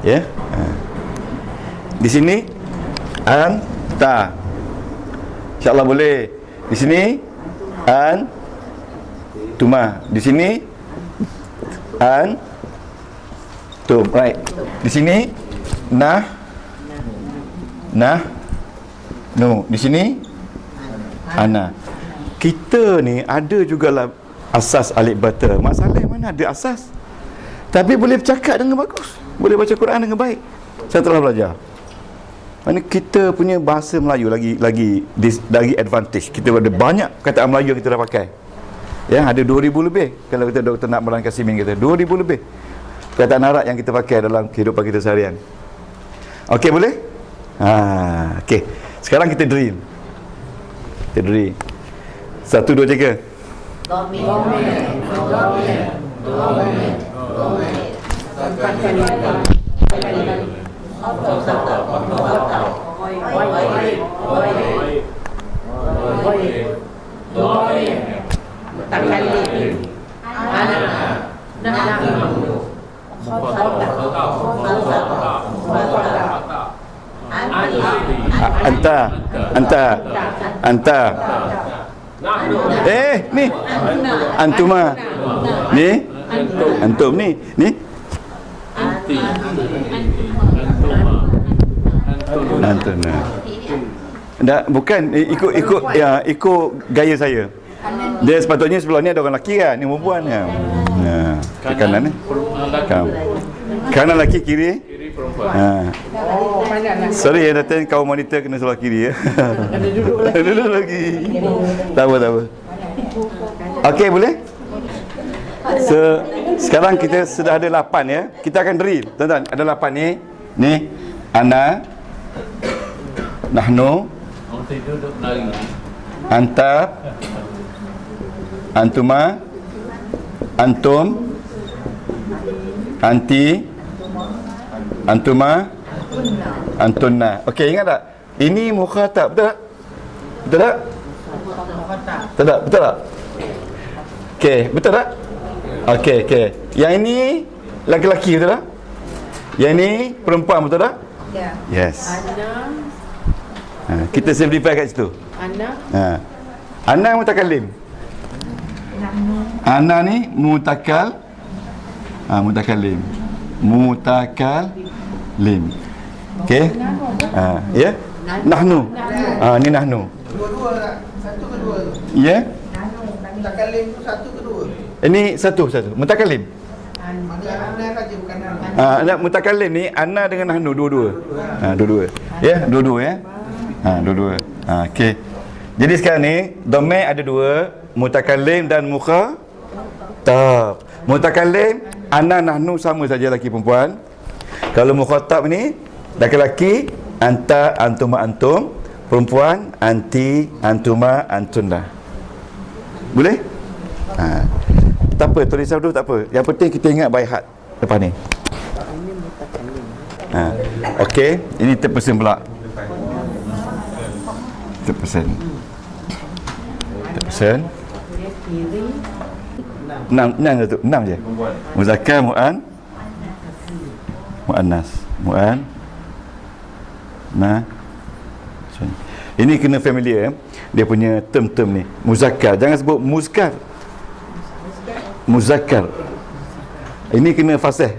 Ya. Di sini anta. InsyaAllah boleh. Di sini tuma. Di sini tum. Right. Di sini no. Di sini ana. Kita ni ada jugalah asas alif bata. Masalah mana ada asas, tapi boleh bercakap dengan bagus, boleh baca Quran dengan baik. Saya telah belajar. Mana kita punya bahasa Melayu lagi advantage. Kita ada banyak kataan Melayu yang kita dah pakai. Ya, ada 2000 lebih. Kalau kita Dr. Nakmalan Kasimin kata 2000 lebih kataan Arab yang kita pakai dalam kehidupan kita seharian. Okey, boleh? Okey. Sekarang kita drill. Kita drill. 1 2 3. Anta. Ni antuma. Ni antum. Ni antuna. Bukan ikut gaya saya. Dia sepatutnya sebelah ni ada orang lelaki kan, ni perempuan kan. Kanan ni. Kanan lelaki, kiri perempuan. Sorry ya, datang kaum wanita kena sebelah kiri ya. Duduk lagi. Tak apa. Okey, boleh? Sekarang kita sudah ada 8 ya. Kita akan drill. Tuan-tuan, ada 8 ni. Ni ana, nahnu, anta, antuma, antum, anti, antuma, antunna. Okey, ingat tak? Ini mukhatab, betul tak? Betul tak? Betul tak? Okey, betul tak? Okey. Yang ini laki-laki, betul tak? Yang ini perempuan, betul tak? Ya. Yes. Kita simplify kat situ. Ana mutakallim. Ana ni mutakallim. Mutakallim. Okey? Ya? Nahnu. Ni nahnu. Dua-dua tak? Satu ke dua? Ya? Mutakallim tu satu ke dua? Ini satu. Mutakallim. Mana ana saja bukan ana. Mutakallim ni ana dengan nahnu dua-dua. Dua-dua. Ya, dua-dua ya. Dua-dua. Okey. Jadi sekarang ni dhamir ada dua, mutakallim dan mukhatab. Mutakallim ana nahnu sama saja lelaki perempuan. Kalau mukhatab ni laki-laki, anta, antuma, antum, perempuan anti, antuma, antunna. Boleh? Tak apa, tulisan dulu tak apa. Yang penting kita ingat by heart lepas ni. Okey, ini terpesan pula. Terpesan. 6 je. Muzakkar, muannas. Ini kena familiar dia punya term-term ni. Muzakkar, jangan sebut muzakkar. Ini kena fasih.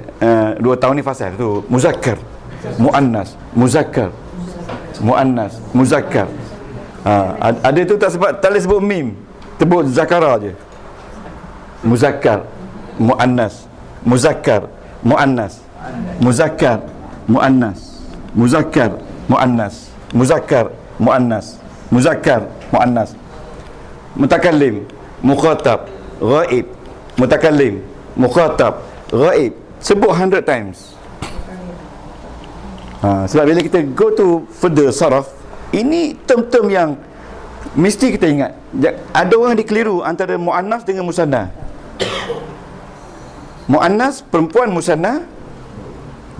2 tahun ni fasih tu. Muzakkar, muannas, muzakkar, muannas, muzakkar. Ada tu tak boleh sebut mim. Sebut zakara je. Muzakkar, muannas, muzakkar, muannas, muzakkar, muannas, muzakkar, muannas, muzakkar, muannas, muzakkar, muannas. Mutakallim, mukhatab, ghaib. Mutakallim, mukhatab, ghaib. Sebut 100 times. Sebab bila kita go to further saraf, ini term-term yang mesti kita ingat. Ada orang dikeliru antara muannas dengan musanna. Muannas perempuan, musanna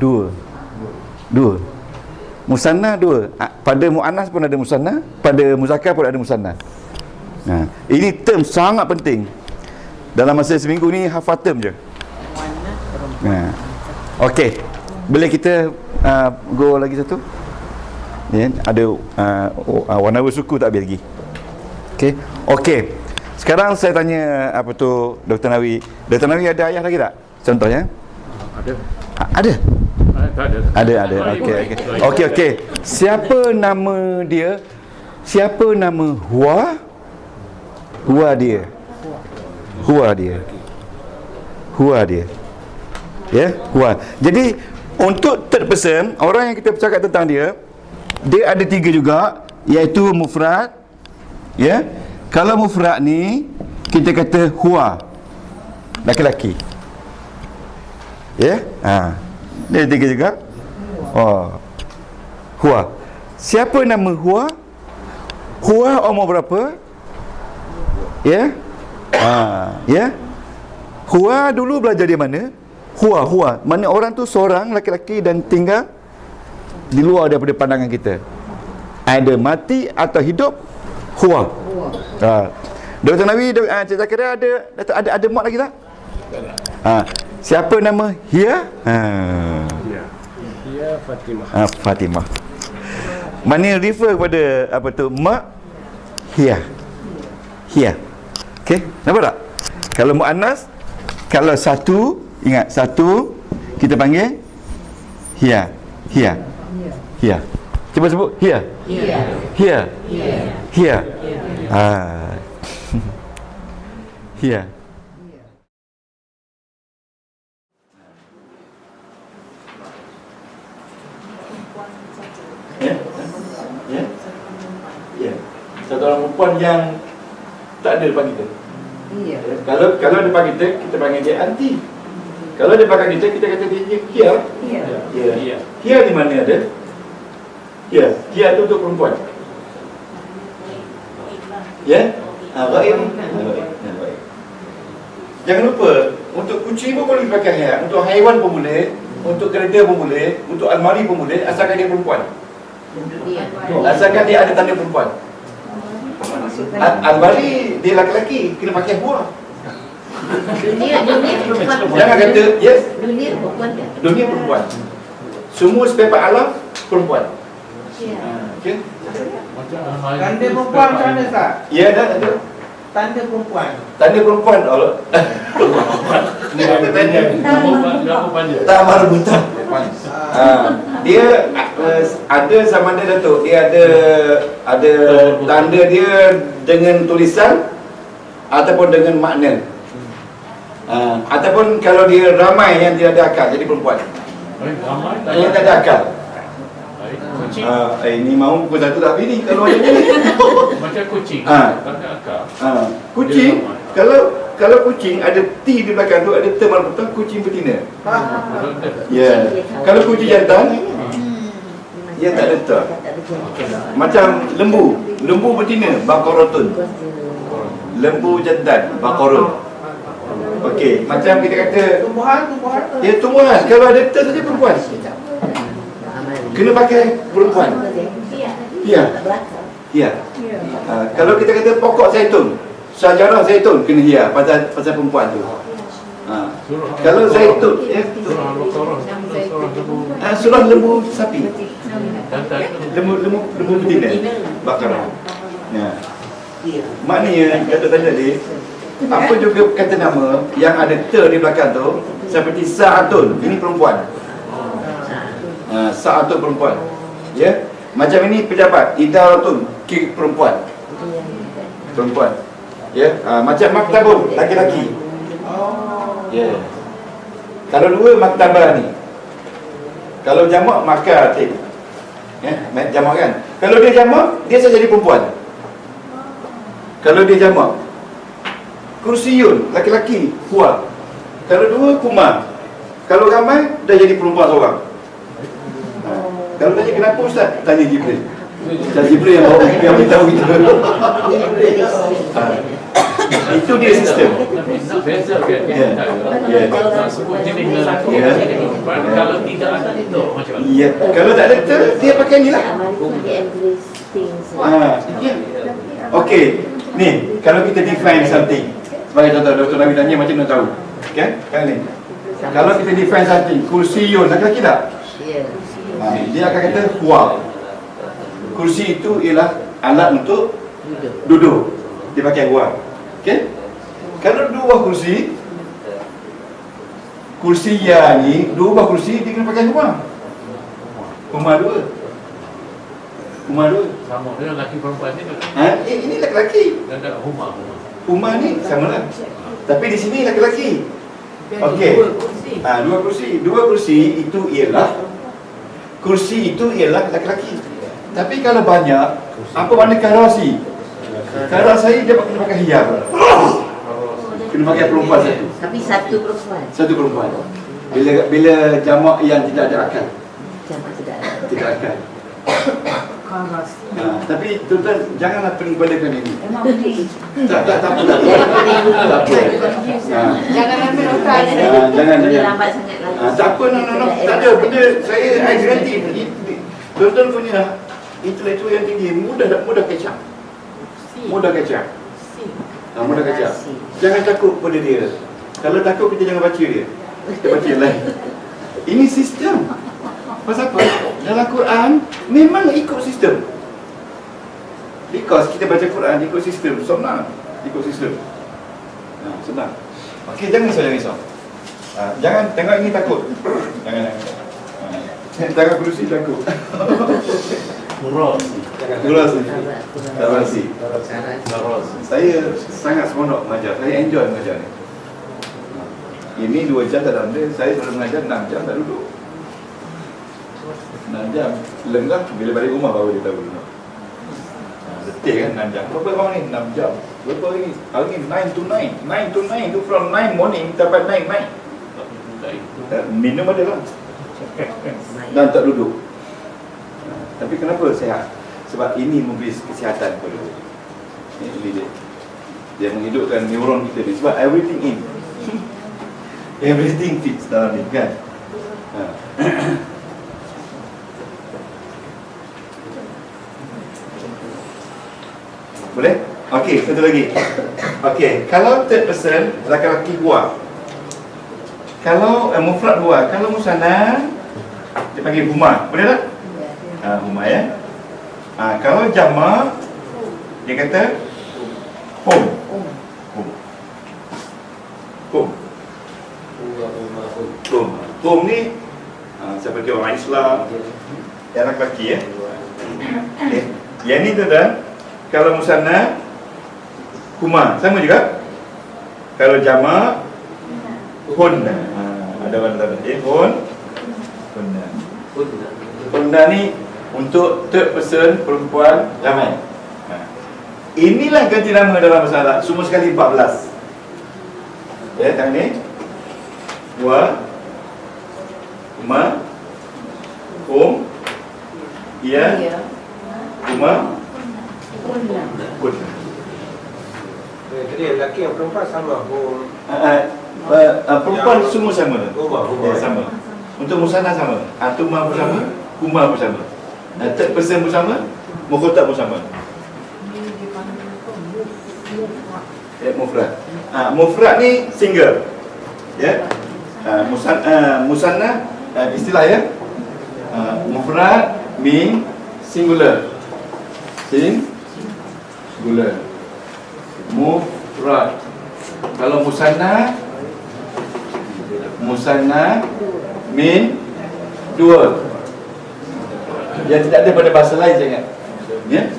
dua. Musanna dua. Pada muannas pun ada musanna, pada muzakkar pun ada musanna. Ini term sangat penting. Dalam masa seminggu ni hafal term je. Okey. Boleh kita go lagi satu? Ada warna suku tak habis lagi. Okey. Sekarang saya tanya Dr. Nawi. Dr. Nawi ada ayah lagi tak? Contohnya? Ada. Ada. Tak ada. Ada. Okey. Siapa nama dia? Siapa nama Hua? Hua dia. Ya, Hua. Jadi untuk third person, orang yang kita bercakap tentang dia ada 3 juga, iaitu mufrad. Ya. Kalau mufrad ni kita kata Hua, laki-laki. Ya. Dia ada 3 juga. Hua. Siapa nama Hua? Hua umur berapa? Ya. Ya. Hua dulu belajar di mana? Hua. Mana orang tu seorang laki-laki dan tinggal di luar daripada pandangan kita. Ada mati atau hidup, Hua. Dr. Nawi, Cik Zakaria ada mak lagi tak? Siapa nama Hia? Hia Fatimah. Fatimah. Mana refer kepada mak? Hia. Okey, nampak tak? Kalau muannas, kalau satu, ingat satu kita panggil Hia. Cuba sebut Hia. Hia. Satu orang perempuan yang tak ada depan kita. Kalau depan kita panggil dia anti. Kalau depan kita kata dia Hia. Hia di mana ada? Hia tu untuk perempuan. Ya? Ghaib. Jangan lupa, untuk kucing pun boleh pakai Hia, untuk haiwan pun boleh, untuk kereta pun boleh, untuk almari pun boleh, asalkan dia perempuan. Asalkan dia ada tanda perempuan. Almari dia laki-laki, kena pakai Hua. Dunia Jangan kata yes. Dunia perempuan kan? Dunia perempuan. Semua spare part alam perempuan. Okey. Tanda perempuan macam mana, Ustaz? Ya, ada. Tanda perempuan. Tanda perempuan Allah. Berapa panjang? Tak marah buta. Dia ada sama ada Datuk. Dia ada tanda dia dengan tulisan ataupun dengan makna. Ataupun kalau dia ramai yang tidak ada akal, jadi perempuan. Ramai Yang tak ada akal. kucing. Ini mau pukul 1 dah habis ni kalau macam ni. Macam kucing. Tak ada akal. Kucing, kalau kucing ada T di belakang tu, ada term betul kucing betina. Ya. Kalau kucing jantan, dia tak ada ter. Macam lembu betina, bakorotun. Lembu jantan, bakorun. Okey, macam kita kata Tumbuhan. ya tumbuhan, kalau ada ter saja perempuan. Kena pakai perempuan. Ya. Ya. Kalau kita kata pokok zaitun, syajarah zaitun kena hia pasal perempuan tu. Kalau zaitun ya, surah lembu sapi. Lembu betina. Bakarah. Ya. Maknanya kata tadi, apa juga kata nama yang ada ter di belakang tu, Seperti sa'atun, ini perempuan. Sa'atun perempuan. Ya. Macam ini pejabat, idaratun, perempuan. Perempuan. Ya. Macam maktabun, laki-laki. Ya. Kalau dua maktabah ni. Kalau jamak makatik. Ya, jamak kan. Kalau dia jamak, dia saja jadi perempuan. Kalau dia jamak, kursiyun, laki-laki, huwa. Kalau dua, kumar. Kalau ramai, dah jadi perempuan seorang. Kalau tanya kenapa Ustaz? Tanya Jibril. Ustaz Jibril yang beritahu kita. Itu dia sistem. Tapi nak bezakan Ya. Ya. nak sebut jenis lelaki Ya. jenis perempuan. Kalau tidak ada itu macam mana? Ya. Kalau tak ada tu, dia pakai ni lah. Ya. Okey. Ni, kalau kita define something. Sebagai contoh, Dr. Nabi tanya macam mana tahu. Kan? Kan ni. Kalau kita define something, kursiyun, laki-laki tak? Dia akan kata huwa. Kursi itu ialah alat untuk duduk. Dia pakai huwa. Okey? Kalau dua kursi, kursi ya ni, dua buah kursi dia kena pakai huwa. Huwa dua. Huwa dua. Sama dengan lelaki perempuan ni. Ini laki-laki. Dan ada rumah. Huwa ni sama lah. Tapi di sini laki-laki. Okey. Dua kursi. Dua kursi itu ialah laki-laki. Tapi kalau banyak, apa makna karasi? Karasi dia kena pakai hijab. Kena pakai perempuan satu. Tapi satu perempuan. Satu perempuan. Bila jamak yang tidak ada akal. Jamak tidak ada. Tidak akal. Tapi tuan-tuan janganlah pening-pening ini. Memang boleh. Tak apa. Jangan ambil otak. Jangan. Lambat sangat lagi. Tak apa, no. Tak ada benda saya garanti. Tuan-tuan punya intelektual yang tinggi mudah catch up. Mudah catch up. Jangan takut pada dia. Kalau takut kita jangan baca dia. Kita baca yang lain. Ini sistem. Pasal apa? Dalam Quran memang ikut sistem. Because kita baca Quran ikut sistem. Senang. Ikut sistem. Senang. Okey, jangan risau. Jangan tengok ini takut. Jangan. Tengok kerusi takut. Kurasi. Saya sangat seronok mengajar. Saya enjoy mengajar ni. Ini 2 jam tak ada benda. Saya selalu mengajar 6 jam tak duduk. 6 jam. Lengah bila balik rumah baru dia tahu. Detik kan 6 jam. Berapa orang ni? 6 jam. Berapa hari ni? Hari ni 9 to 9. 9 to 9 tu from 9 morning sampai 9 night. Minum ada lah. Dan tak duduk. Tapi kenapa sehat? Sebab ini memberi kesihatan kepada dia. Dia menghidupkan neuron kita ni. Sebab everything in. Everything fits dalam ni kan. Boleh? Okey, satu lagi. Okey, kalau third person laki-laki gua. Kalau mufrad gua, kalau musanna dia panggil huma. Boleh tak? Huma ya. Kalau jamak dia kata hum. Hum ni seperti orang Islam yang lelaki ya. Okay. Yang ni tu dah. Kalau musanna huma sama juga. Kalau jamak hunna. Ada orang tadi hunna. Hunna ni untuk third person perempuan ramai. Inilah ganti nama dalam bahasa Arab. Semua sekali 14. Ya, tang ni. Wa ma hum ya huma hunna. Jadi lelaki yang perempuan sama. Perempuan semua sama. Huma. Sama. Untuk musanna sama. Atuma pun sama, huma pun sama. Third person pun sama, mukhatab pun sama. Mufrad. Mufrad ni single. Ya. Musanna istilah ya. Mufrad mean singular. Singular. Mufrad. Kalau musanna musanna min 2. Yang tidak ada pada bahasa lain saya ingat. Ya.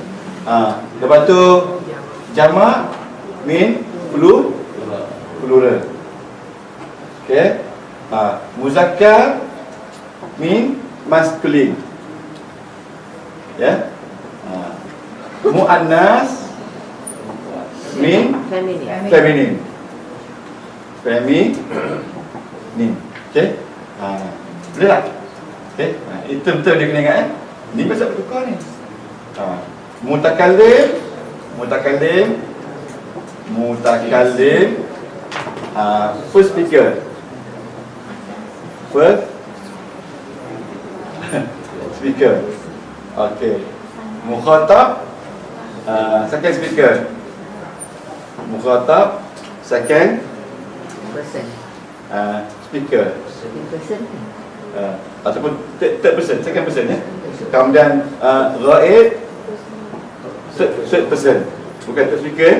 Lepas tu jamak min plural. Okey. Muzakkar min maskulin. Ya. Muannas min feminin. Feminin. Okey. Boleh tak? Okey. Itu betul dia kena ingat Ni pasal bertukar ni. Mutakallim first speaker. Okey. Mukhatab second speaker. Mukhatab second speaker. Ataupun third person, second person ya. Kemudian ghaib third person. Bukan third speaker,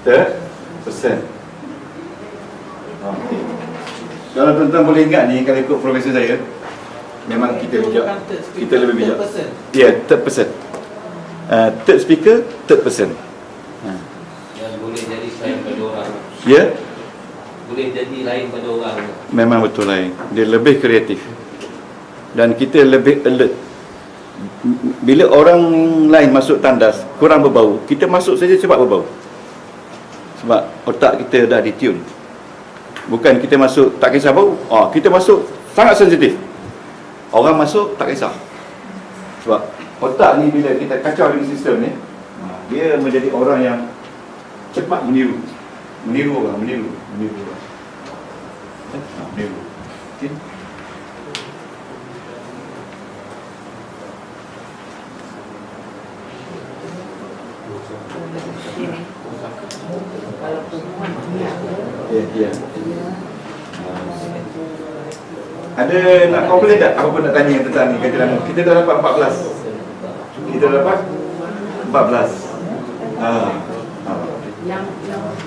third person. Okey. Kalau tuan-tuan boleh ingat ni, kalau ikut profesor saya, memang kita lebih bijak. Ya, third person. Third speaker, third person. Yang boleh jadi lain pada orang. Ya. Boleh jadi lain pada orang. Memang betul lain. Dia lebih kreatif. Dan kita lebih alert. Bila orang lain masuk tandas kurang berbau, kita masuk saja cepat berbau. Sebab otak kita dah ditune. Bukan kita masuk tak kisah bau. Kita masuk sangat sensitif. Orang masuk tak kisah. Sebab otak ni bila kita kacau dengan sistem ni, dia menjadi orang yang cepat meniru. Meniru orang. Okay. Ya. Ada nak komplain tak? Apa pun nak tanya tentang ni kata nama. Kita dah dapat 14.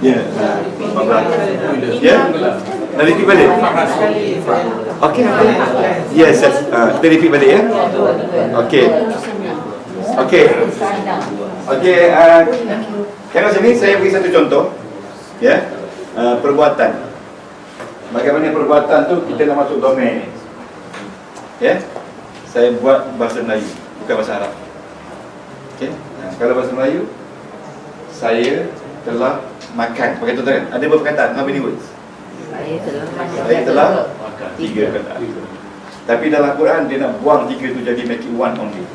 Ya, 14. Ya. Nak repeat balik? Okey. Yes. Kita repeat balik ya. Okey. Tengok sini, saya beri satu contoh. Ya. Perbuatan. Bagaimana perbuatan tu kita nak masuk domain. Ya. Saya buat bahasa Melayu, bukan bahasa Arab. Okey. Kalau bahasa Melayu, saya telah makan. Pakai tu kan? Ada berapa perkataan? How many words? Saya telah makan. 3 perkataan. Tapi dalam Quran dia nak buang 3 tu jadi make it one only.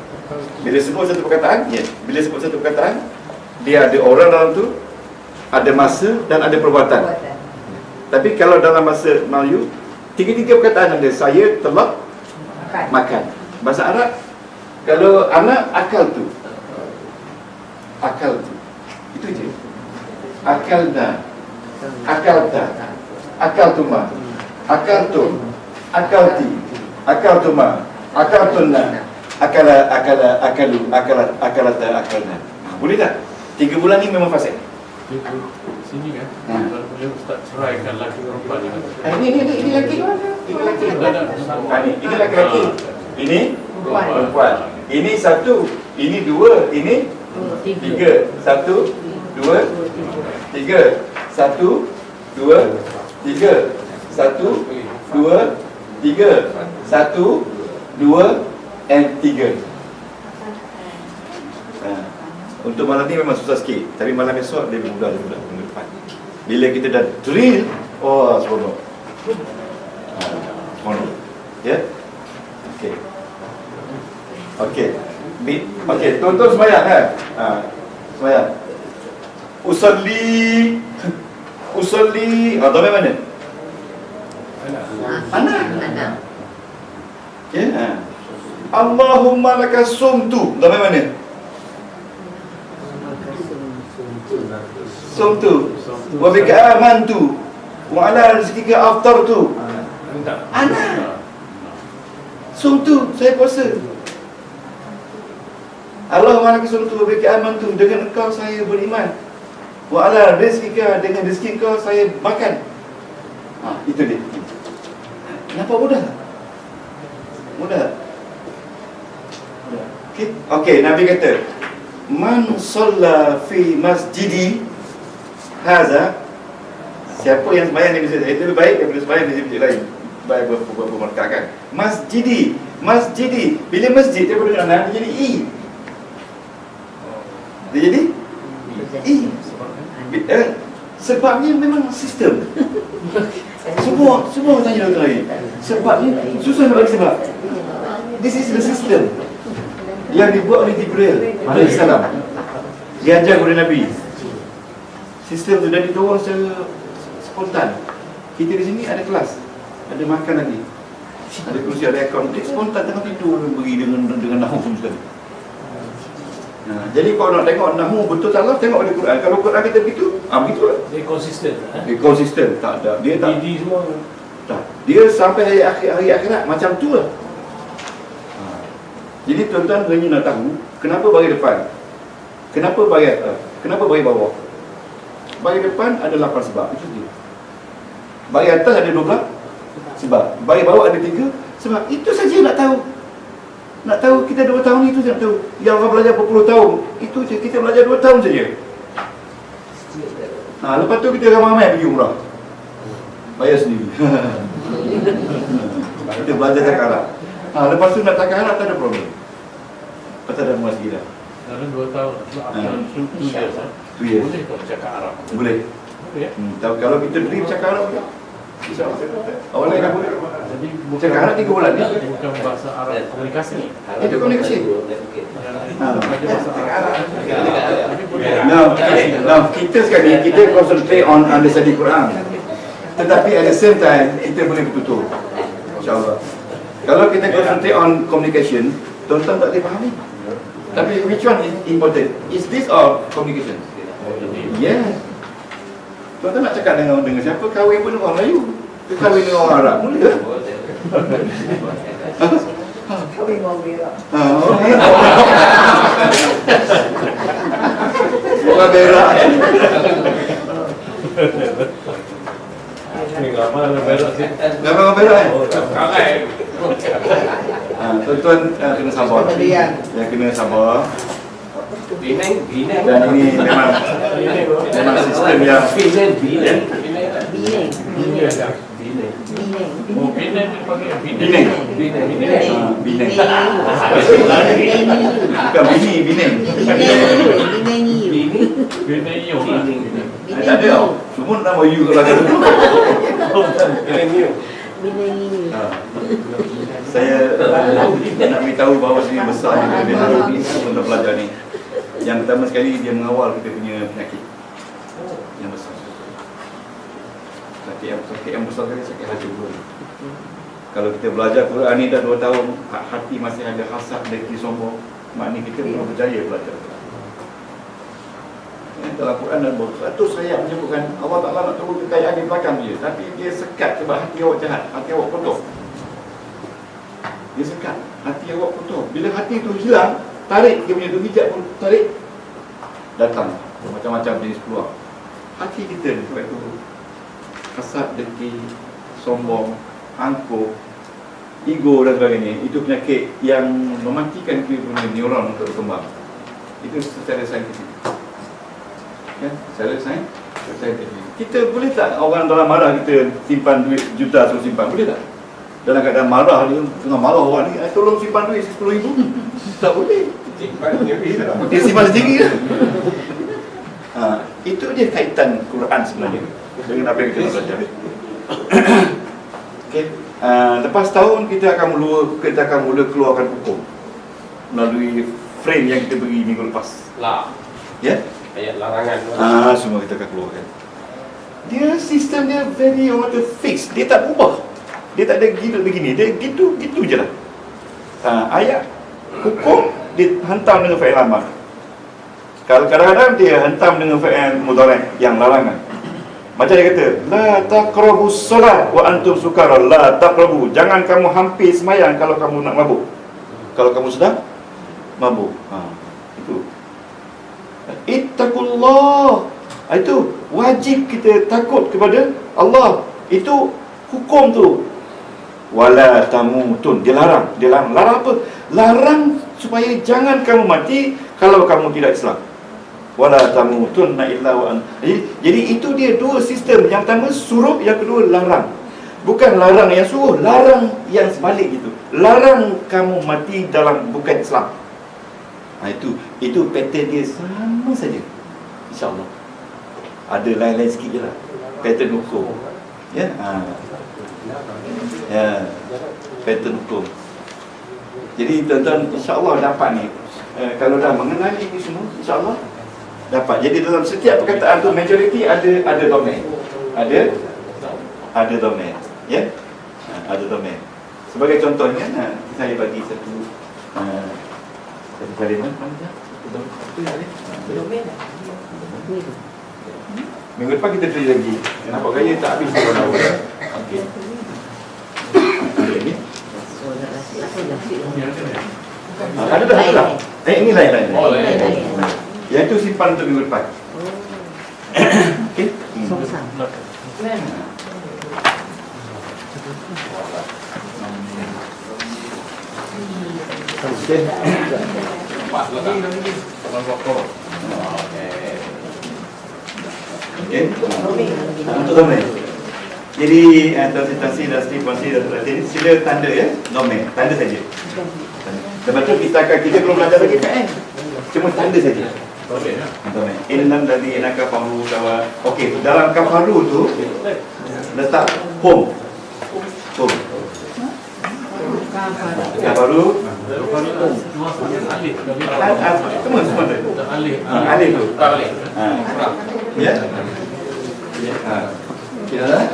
Bila sebut satu perkataan, bila sebut satu perkataan, dia ada orang dalam tu, ada masa dan ada perbuatan. Tapi kalau dalam bahasa Melayu, 3 perkataan ada. Saya telah makan. Bahasa Arab, kalau anak akal tu. Itu je. Akalna, akalta, akaltuma, akaltum, akalti, akaltuma, akaltunna, akalu, akalata, akalna. Boleh tak? 3 bulan ni memang fasih. Sini kan. Kalau boleh Ustaz ceraikan laki perempuan ni. Ini laki. Ini laki-laki. Ini perempuan. Ini 1, ini 2, ini 3. 1, 2, 3. 1, 2, 3. 1, 2, 3. 1, 2 and 3. Untuk malam ni memang susah sikit, tapi malam esok dia mudah minggu depan. Bila kita dah drill, seronok. Seronok. Ya? Okey, tuan-tuan sembahyang kan? Sembahyang. Usalli. Dhamir mana? Ana. Okey. Allahumma laka sumtu. Dhamir mana? Sumtu. Wa bika amantu. Wa ala rizqika aftartu. Ana. Sumtu, saya puasa. Allahumma laka sumtu wa bika amantu. Dengan engkau saya beriman. Wa ala rizqika, dengan rezeki engkau saya makan. Itu dia. Nampak mudah tak? Mudah tak? Okey, Nabi kata, man shalla fi masjidi haza, siapa yang sembahyang di masjid itu lebih baik daripada sembahyang di masjid lain. Baik berapa markah kan? Masjidi, masjidi. Bila masjid dia boleh dia jadi i. Dia jadi i. Sebabnya memang sistem. Semua tanya doktor lain. Sebabnya susah nak bagi sebab. This is the system yang dibuat oleh Jibril alaihissalam, diajar oleh Nabi. Sistem tu dah diturun secara spontan. Kita di sini ada kelas, ada makan lagi, ada kursi, ada aircon. Dia spontan tengah tidur beri dengan nahu sekali. Nah, jadi kalau nak tengok nahu betul tak lah, tengok di Quran. Kalau Quran kita begitu, begitulah. Dia konsisten. Dia konsisten, tak ada. Dia tak. Semua. Tak. Dia sampai hari akhirat macam tu lah. Jadi tuan-tuan hanya nak tahu kenapa bagi depan, kenapa bagi atas, kenapa bagi bawah. Bagi depan ada 8 sebab, itu dia. Bagi atas ada 12 sebab, bagi bawah ada 3 sebab. Itu saja nak tahu. Nak tahu kita 2 tahun itu nak tahu. Yang orang belajar berpuluh tahun, itu je kita belajar 2 tahun saja. Lepas tu kita ramai-ramai pergi umrah. Bayar sendiri. Kita belajar cakap Arab. Lepas tu nak cakap Arab tak ada problem. Pasal dah masjid dah. Dalam 2 tahun. After 2 years. 2 years. Boleh kau cakap Arab? Boleh. Ya. Kalau kita dream cakap Arab boleh. Bisa. Awal lagi boleh. Jadi Cakap Arab 3 bulan ni. bukan bahasa Arab komunikasi. Itu komunikasi. Baca bahasa Arab. Tapi boleh. Now kita sekarang kita concentrate on understanding Quran. Tetapi at the same time kita boleh bertutur. InsyaAllah. Kalau kita concentrate on communication, tuan-tuan tak boleh fahami. Tapi which one is important? Is this or communication? Yeah. Tuan-tuan nak cakap dengan siapa? Kahwin pun orang Melayu. Kahwin dengan orang Arab. Boleh ke? Kahwin orang berak. Orang berak. Gambar berak sih. Gambar orang berak tuan-tuan kena sabar. Yang kena sabar. Binang. Dan ini memang sistem yang Bineng. Oh, Binang dipanggil Bineng. Bineng. Bineng. Bukan bini, Bineng. Binang you. Tak ada tau. Semua nama you kalau ada. Saya nak beritahu bahawa sini besar juga dia ni untuk belajar ni. Yang pertama sekali dia mengawal kita punya penyakit yang besar. Sakit yang besar sekali sakit hati dulu. Kalau kita belajar Quran ni dah 2 tahun, hati masih ada hasad, dengki, sombong, maknanya kita belum berjaya belajar. Dalam Quran dan beratus ayat menyebutkan Allah Ta'ala nak turun kekayaan di belakang dia, tapi dia sekat sebab hati awak jahat, hati awak kotor. Dia sekat, hati awak kotor. Bila hati tu hilang, tarik dia punya hijab pun tarik, datang macam-macam jenis keluar. Hati kita ni sebab itu hasad, dengki, sombong, angkuh, ego dan sebagainya. Itu penyakit yang mematikan kita punya neuron untuk berkembang. Itu secara saintifik. Kan? Secara saintifik. Kita boleh tak orang dalam marah kita simpan duit juta suruh simpan? Boleh tak? Dalam keadaan marah dia, tengah marah orang ni, tolong simpan duit 10,000. Tak boleh. Dia simpan sendiri ke? Itu dia kaitan Quran sebenarnya dengan apa yang kita belajar. Okay. Lepas tahun kita akan mula keluarkan hukum melalui frame yang kita beri minggu lepas. Ya? Ayat larangan. Semua kita akan keluarkan. Dia sistem dia very fix. Dia tak berubah. Dia tak ada gitu begini. Dia gitu je lah. Ayat hukum dia hantam dengan fa'il amar. Kalau kadang-kadang dia hantam dengan fa'il mudhari' yang larangan. Macam dia kata, la taqrabus solat wa antum sukara. La taqrabu. Jangan kamu hampir semayang kalau kamu nak mabuk. Kalau kamu sedang mabuk. Itu. Ittaqullah. Itu wajib kita takut kepada Allah. Itu hukum tu. Wala tamutun. Dia larang. Larang apa? Larang supaya jangan kamu mati kalau kamu tidak Islam. Wala tamutunna illa wa antum. Jadi itu dia dua sistem. Yang pertama suruh, yang kedua larang. Bukan larang yang suruh, larang yang sebalik itu. Larang kamu mati dalam bukan Islam. Itu pattern dia sama saja. InsyaAllah. Ada lain-lain sikit je lah. Pattern hukum. Ya. Ya. Pattern hukum. Jadi tuan-tuan insyaAllah dapat ni. Kalau dah mengenali ini semua, insyaAllah dapat. Jadi dalam setiap perkataan tu majoriti ada domain. Ada domain. Ya. Ada domain. Sebagai contohnya, saya bagi satu kalimat mana? Minggu depan kita beli lagi. Nampak gaya tak habis orang awal. Okey. Ini. Ada dah. Ini lain. Oh, lain. Yang itu simpan untuk minggu depan. Okey. Sama-sama. Okey. Pas lah kan. Abang pokok. Okey. Untuk domain. Jadi transitasi dan stipulasi dan perhatian sila tanda ya, domain. Tanda saja. Lepas tu kita belum belajar lagi kan? Cuma tanda saja. Okey. Domain. Innam ladzi nakafaru sawa. Okey, dalam kafaru tu letak home. Kafaru Alih. semua tu. Alih. Alih tu. Alih. Ya. Kira dah?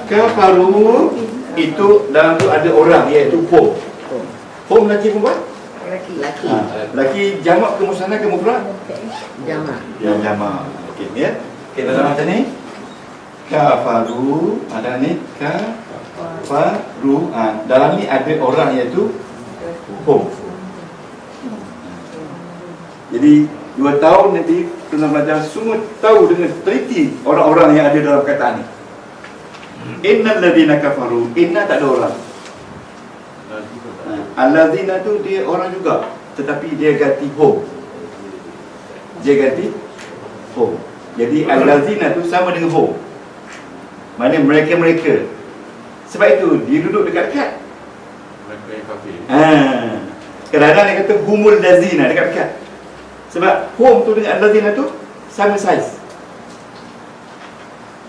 Kafaru itu dalam tu ada orang iaitu home. Home lelaki perempuan? Laki. Lelaki jamak ke musanna ke mufrad? Jamak. Yang jamak. Okey ya. Okey dalam macam ni. Kafaru ada ni kafaru. Dalam ni ada orang iaitu home. Jadi 2 tahun nanti kena belajar semua tahu dengan teliti orang-orang yang ada dalam perkataan ni. Innal ladzina kafaru, inna tak ada orang. Alladzina tu dia orang juga, tetapi dia ganti home. Jadi alladzina tu sama dengan home. Mana mereka-mereka. Sebab itu dia duduk dekat-dekat. Mereka yang kafir. Kadang-kadang dia kata humul lazina dekat-dekat. Sebab home tu dengan alladzina tu sama saiz.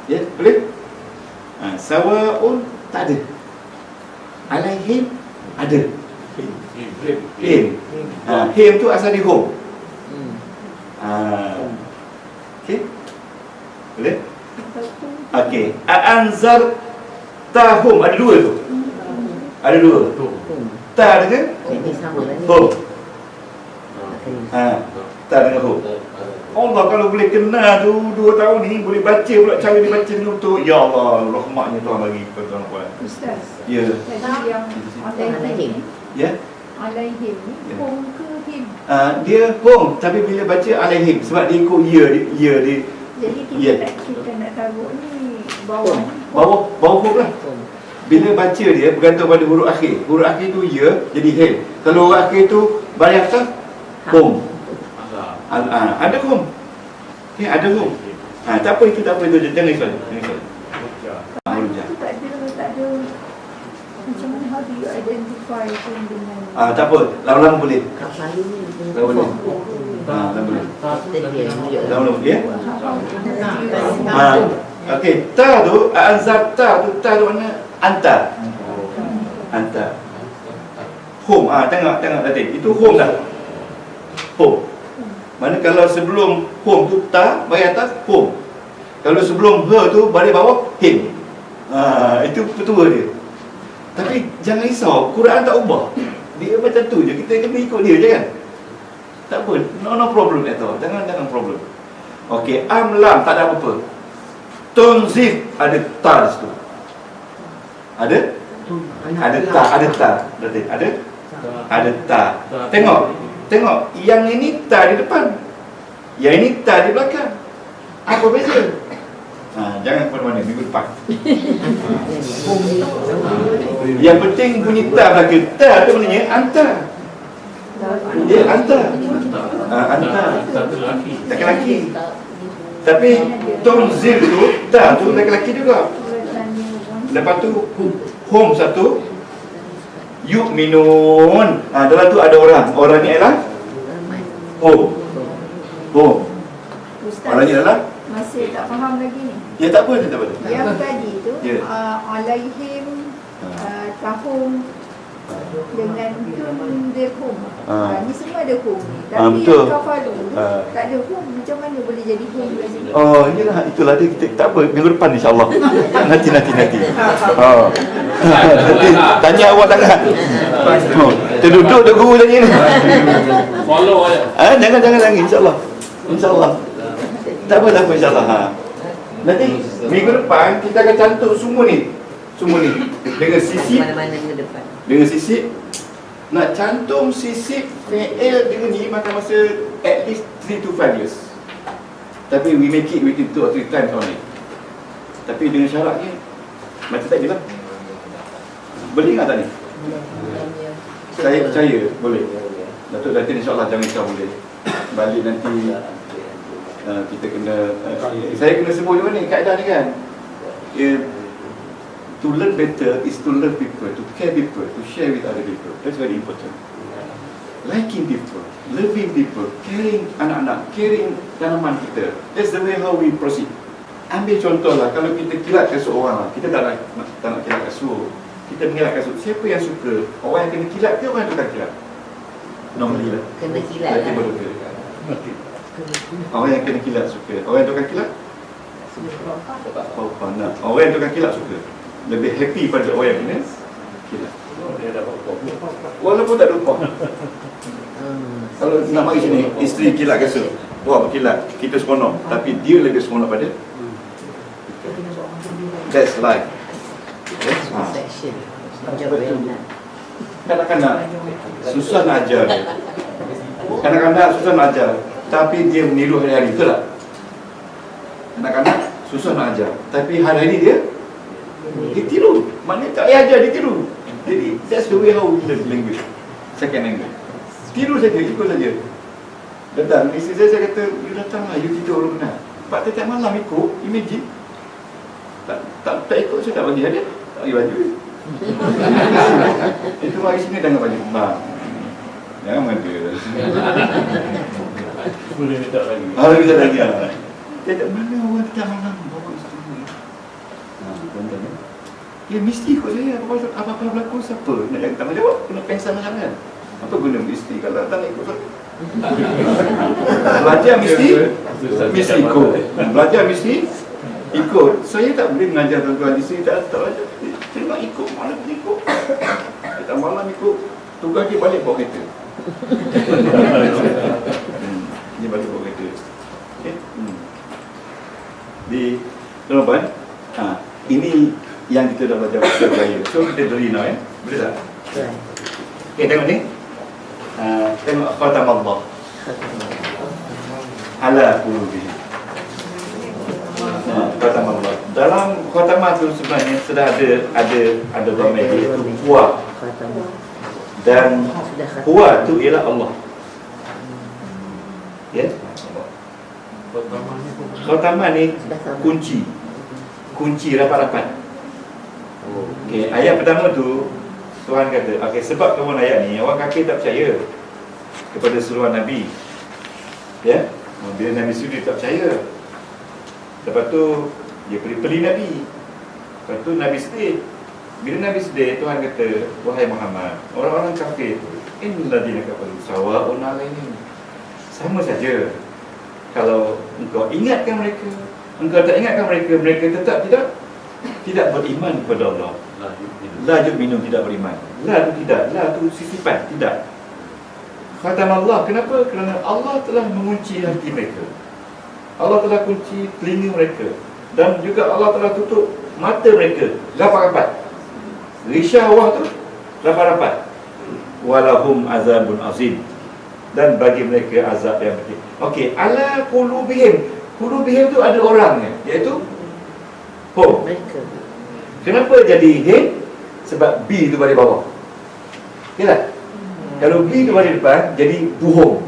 Ya, boleh? Sawaun tak ada. Alaihim ada. Him. Him tu asal di home. Okey. Boleh? Okey. Anzar tahum ada 2 tu. Ada 2. Ta dengan Ini sama lah ni. home. Ta dengan home. Allah kalau boleh kena tu 2 tahun ni boleh baca pula cara dia baca ni betul. Ya Allah, rahmatnya Tuhan bagi tuan-tuan puan. Ustaz, Ya. tadi yang alaihim Ya. alaihim ni Ya. hum ke him? Dia home tapi bila baca alaihim sebab dia ikut dia Jadi Ya. kita nak taruh ni bawah ni bawah home lah. Bila baca dia bergantung pada huruf akhir. Huruf akhir tu ya jadi him. Kalau huruf akhir tu balik atas home. Ada home. Okay, ada home. Tak apa itu jangan risau. tu tak ada macam mana how do you identify him dengan Tak apa, lama-lama boleh. Kafaru ni Lama boleh. Lama boleh. Lama boleh. Ya. Okey, ta tu azab ta tu mana anta. Home. Tengok tadi. Itu home dah. Home. Mana kalau sebelum home tu ta bagi atas home. Kalau sebelum her tu balik bawah him. Itu petua dia. Tapi jangan risau, Quran tak ubah. Dia macam tu je, kita kena ikut dia je kan. Tak apa, no problem at all. Jangan problem. Okey, lam tak ada apa-apa. Tunzif ada ta di situ. Ada ta. Berarti ada ta. Tengok, yang ini ta di depan. Yang ini ta di belakang. Apa beza? jangan ke mana-mana minggu depan. Yang penting bunyi ta belaka. Ta tu maknanya hantar. Dia hantar. Hantar. Laki-laki. Tapi tunzil tu, ta tu laki-laki juga. Lepas tu hum satu, yu'minun. Dalam tu ada orang. Orang ni adalah hum. Orang ni adalah Masih tak faham lagi ni. ya tak apa, tak apa. Yang tadi tu Ya. alaihim tahum dengan tundirhum. Ni semua ada hum ni. Tapi betul. yang kafalu tu tak ada hum. Macam mana boleh jadi hum lagi? Oh, inilah, itulah dia. Kita tak apa, minggu depan insya-Allah. Nanti. Nanti tanya awak tangan. Terduduk dah guru tanya ni. Follow aja. Jangan lagi insya-Allah. Insya-Allah. Tak apa insya-Allah. Nanti minggu depan kita akan cantum semua ni. Dengan sisi Mana-mana ke depan. dengan sisi nak cantum sisi fi'il dengan ni makan masa at least 3 to 5 years. Tapi we make it within 2 or 3 times only. Tapi dengan syaratnya macam tadi lah. Boleh tak tadi? Saya percaya boleh. Datuk Datin insya-Allah jangan risau boleh. Balik nanti kita kena saya kena sebut juga ni kaedah ni kan. To learn better is to love people, to care people, to share with other people. That's very important. Liking people, loving people, caring anak-anak, caring tanaman kita. That's the way how we proceed. Ambil contoh lah, kalau kita kilatkan seorang lah, kita tak nak kilatkan seorang. Kita mengilatkan seorang. Siapa yang suka? Orang yang kena kilat ke orang yang tukar kilat? Normally lah. Kena kilat Lagi lah. baru ke? Orang yang kena kilat suka. Orang yang tukar kilat? Nak. Orang yang tukar kilat suka. Lebih happy pada orang yang kena kilat. Dia dapat upah. Walaupun tak ada upah. Kalau nak mari sini, isteri kilat kasut, buat berkilat, kita seronok. Tapi dia lebih seronok pada that's life. Section. Job Betul. benar. Kanak-kanak susah nak ajar. Kanak-kanak susah nak ajar, tapi dia meniru hari-hari, betul tak? Kanak-kanak susah nak ajar, tapi hari-hari dia tiru. Maknanya tak payah ajar, dia tiru. Jadi that's the way how we learn language. Second language. Tiru saja, ikut saja. Datang, isteri saya kata, you datanglah, you tidur orang benar. Pak tiap malam ikut, imagine. Tak ikut, saya tak bagi hadiah, tak bagi baju. Itu mari sini dengan baju bang. Jangan manja. Boleh minta lagi. Harus bisa lagi. Dia tak mana orang tiap malam bawa isteri. Tuan-tuan. Ya mesti ikut saya. Apa-apa berlaku siapa nak jaga tanggungjawab, kena pensel sangat. Apa guna isteri kalau tak nak ikut saya? Belajar mesti ikut. Belajar mesti ikut. Saya tak boleh mengajar tuan-tuan isteri tak belajar. Saya nak ikut, malam ikut. Kita malam ikut. Tugas dia balik bawa kereta. Dia balik bawa kereta. Okay. Di tuan-tuan, ini yang kita dah belajar bahasa Melayu. So kita beri now boleh tak? Okay, tengok ni. Tengok khatam Allah ala qulubihim. Khatam Allah. Dalam khatamah tu sebenarnya sudah ada ramai iaitu huwa. Dan huwa tu ialah Allah. Ya. Khatamah ni kunci rapat-rapat. Okey, ayat pertama tu Tuhan kata, okey, sebab kamu ayat ni orang kafir tak percaya kepada seruan Nabi. Ya? Bila Nabi sudi tak percaya. Lepas tu dia peri-peri Nabi. Lepas tu Nabi sedih. Bila Nabi sedih, Tuhan kata, wahai Muhammad, orang-orang kafir, innal ladina kafaru sawa'un 'alaihim. Sama saja. Kalau engkau ingatkan mereka, engkau tak ingatkan mereka, mereka tetap tidak beriman kepada Allah. La yu'minu, tidak beriman. La tu tidak, la tu sisipan, tidak. Khatam Allah, kenapa? Kerana Allah telah mengunci hati mereka. Allah telah kunci telinga mereka. Dan juga Allah telah tutup mata mereka rapat-rapat. Risyawah tu rapat-rapat. Walahum azabun azim. Dan bagi mereka azab yang pedih. Okey, ala qulubihim. Qulubihim tu ada orangnya, iaitu home. Mereka. Kenapa jadi he? Sebab B tu baris bawah. Ya tak? Kalau B tu baris depan, jadi buhom.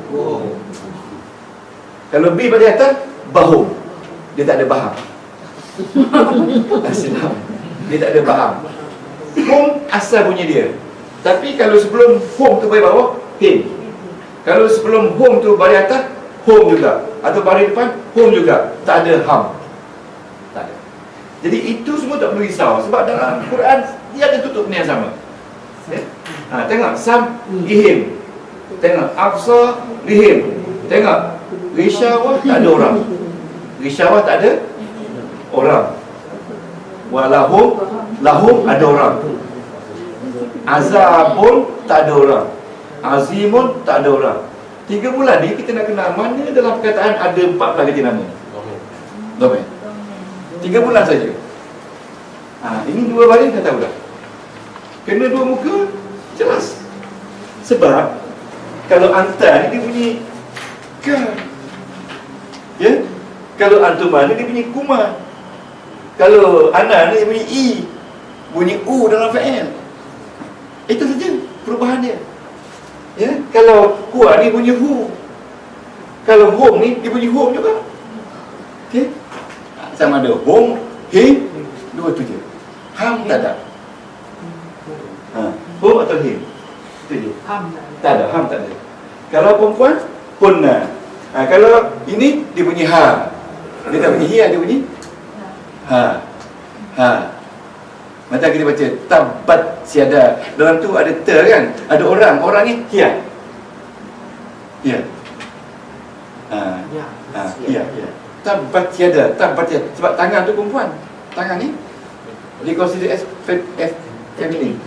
Kalau B baris atas, bahom. Dia tak ada baham. Senang. Dia tak ada baham. Home asal bunyi dia. Tapi kalau sebelum home tu baris bawah, he. Kalau sebelum home tu baris atas, home juga. Atau baris depan, home juga. Tak ada ham. Tak ada. Jadi itu semua tak perlu risau. Sebab dalam Quran, dia ada tutup ni yang sama. Tengok sam lihim. Tengok afsa lihim. Tengok risyawah tak ada orang. Risyawah tak ada orang. Lahum ada orang. Azabun tak ada orang. Azimun tak ada orang. 3 bulan ni kita nak kenal mana dalam perkataan ada 14 ganti nama. Domain. 3 bulan saja. Ini 2 baris dah tahu dah. Kena 2 muka, jelas. Sebab kalau anta ni dia bunyi ka. Ya? Kalau antuma ni dia bunyi kuma. Kalau ana ni dia bunyi i. Bunyi u dalam fa'il. Itu saja perubahan dia. Ya? Kalau kuah ni bunyi hu. Kalau home ni dia bunyi home juga. Okey? Sama ada home, he, 2 tu je. Ham tak ada. Home atau he? Itu je. Tak ada, ham tak ada. Kalau perempuan, punna. Kalau ini dia bunyi ha. Dia tak bunyi hi, dia bunyi ha. Macam kita baca tabat siada. Dalam tu ada ter kan? Ada orang. Orang ni hiya. Hiya. Hiya. Tabat siada. Sebab tangan tu perempuan. Tangan ni dia consider as feminine.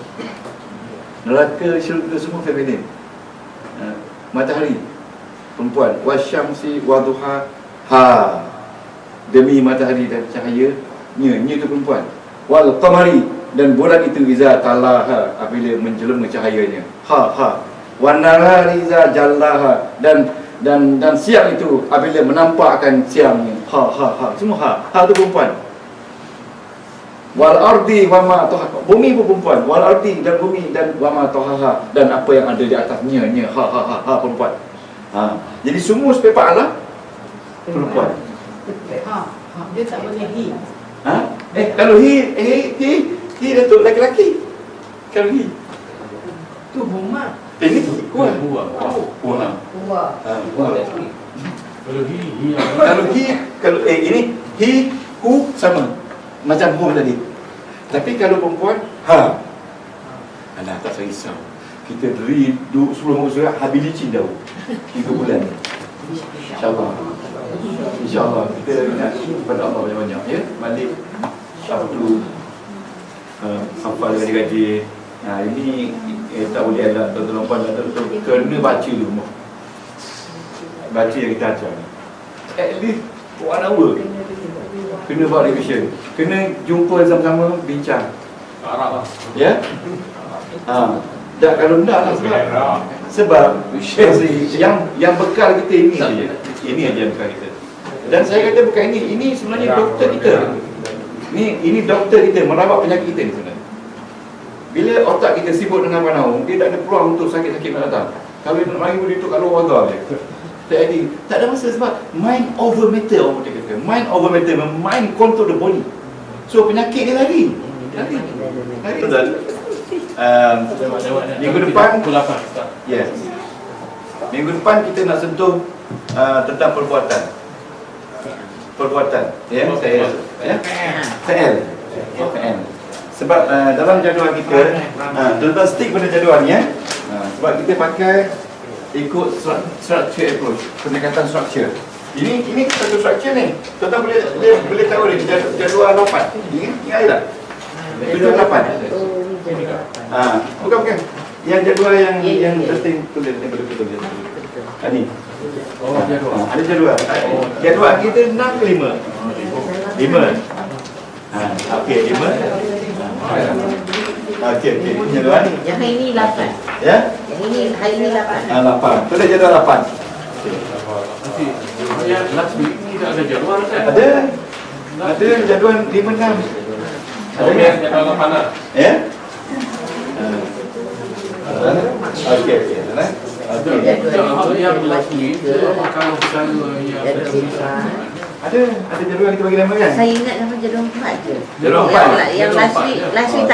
Neraka, syurga semua feminine. Matahari perempuan. Wasyamsi waduha ha. Demi matahari dan cahaya nya tu perempuan. Wal qamari, dan bulan itu iza talaha, apabila menjelma cahayanya. Wan nahari iza jallaha, dan siang itu apabila menampakkan siangnya. Semua ha tu perempuan. Wal ardi wa ma tahaha, bumi pun perempuan. Wal ardi, dan bumi, dan wa ma tahaha, dan apa yang ada di atasnya perempuan. Jadi semua sepepak Allah perempuan. Dia tak boleh hi. Kalau he datuk laki-laki. Kalau he Tu rumah. ini kuat. Buah. Kalau ini he, who sama. Macam home tadi. Tapi kalau perempuan, alah, tak saya risau. Kita beri duduk 10 muka surat, habis licin dah 3 bulan. InsyaAllah kita ingat kepada Allah banyak-banyak, ya. Balik Sabtu hafal gaji-gaji. Ini tak boleh ada tuan-tuan puan betul-betul kena baca dulu. Baca yang kita ajar ni at least 1 hour. Kena buat revision. Kena jumpa sama-sama bincang Arab lah. ya. Tak, kalau tak lah, sebab yang bekal kita ini saja. Ini aja bekal kita. Dan saya kata bukan ini sebenarnya doktor kita. Ini doktor kita merawat penyakit kita ni sebenarnya. Bila otak kita sibuk dengan panau, dia tak ada peluang untuk sakit-sakit nak datang. Kalau nak mari boleh duduk kat luar pagar je. Tak ada masa, sebab mind over matter, orang dia kata. Mind over matter, mind control the body. So penyakit dia lari. Betul. Minggu depan pukul 8 start. yes. Minggu depan kita nak sentuh tentang perbuatan. Ya, saya PL. Sebab dalam jadual kita, tuan-tuan stick pada jadual ni, sebab kita pakai ikut structure approach, pendekatan structure. Ini satu structure ni. Tuan-tuan boleh tahu ni jadual 8. Ingat tak? Jadual 8. Bukan. Yang jadual yang testing tulis ni betul. Ni. Jadual. Ada jadual. Jadual kita 6 ke 5? 5. Okey, 5. Okey. Jadual. Yang hari ni 8. Ya? Yang ini hari ni 8. 8. Tulis jadual 8. Nanti yang last week ni tak ada jadual kan? Ada. Ada jadual 5-6. Okey, jadual 8 lah. Ya? Okey. Yang lelaki itu kalau cara yang Ada jadual kita bagi nama kan? Saya ingat nama jadual 4 je. Jadual Yang 4. last week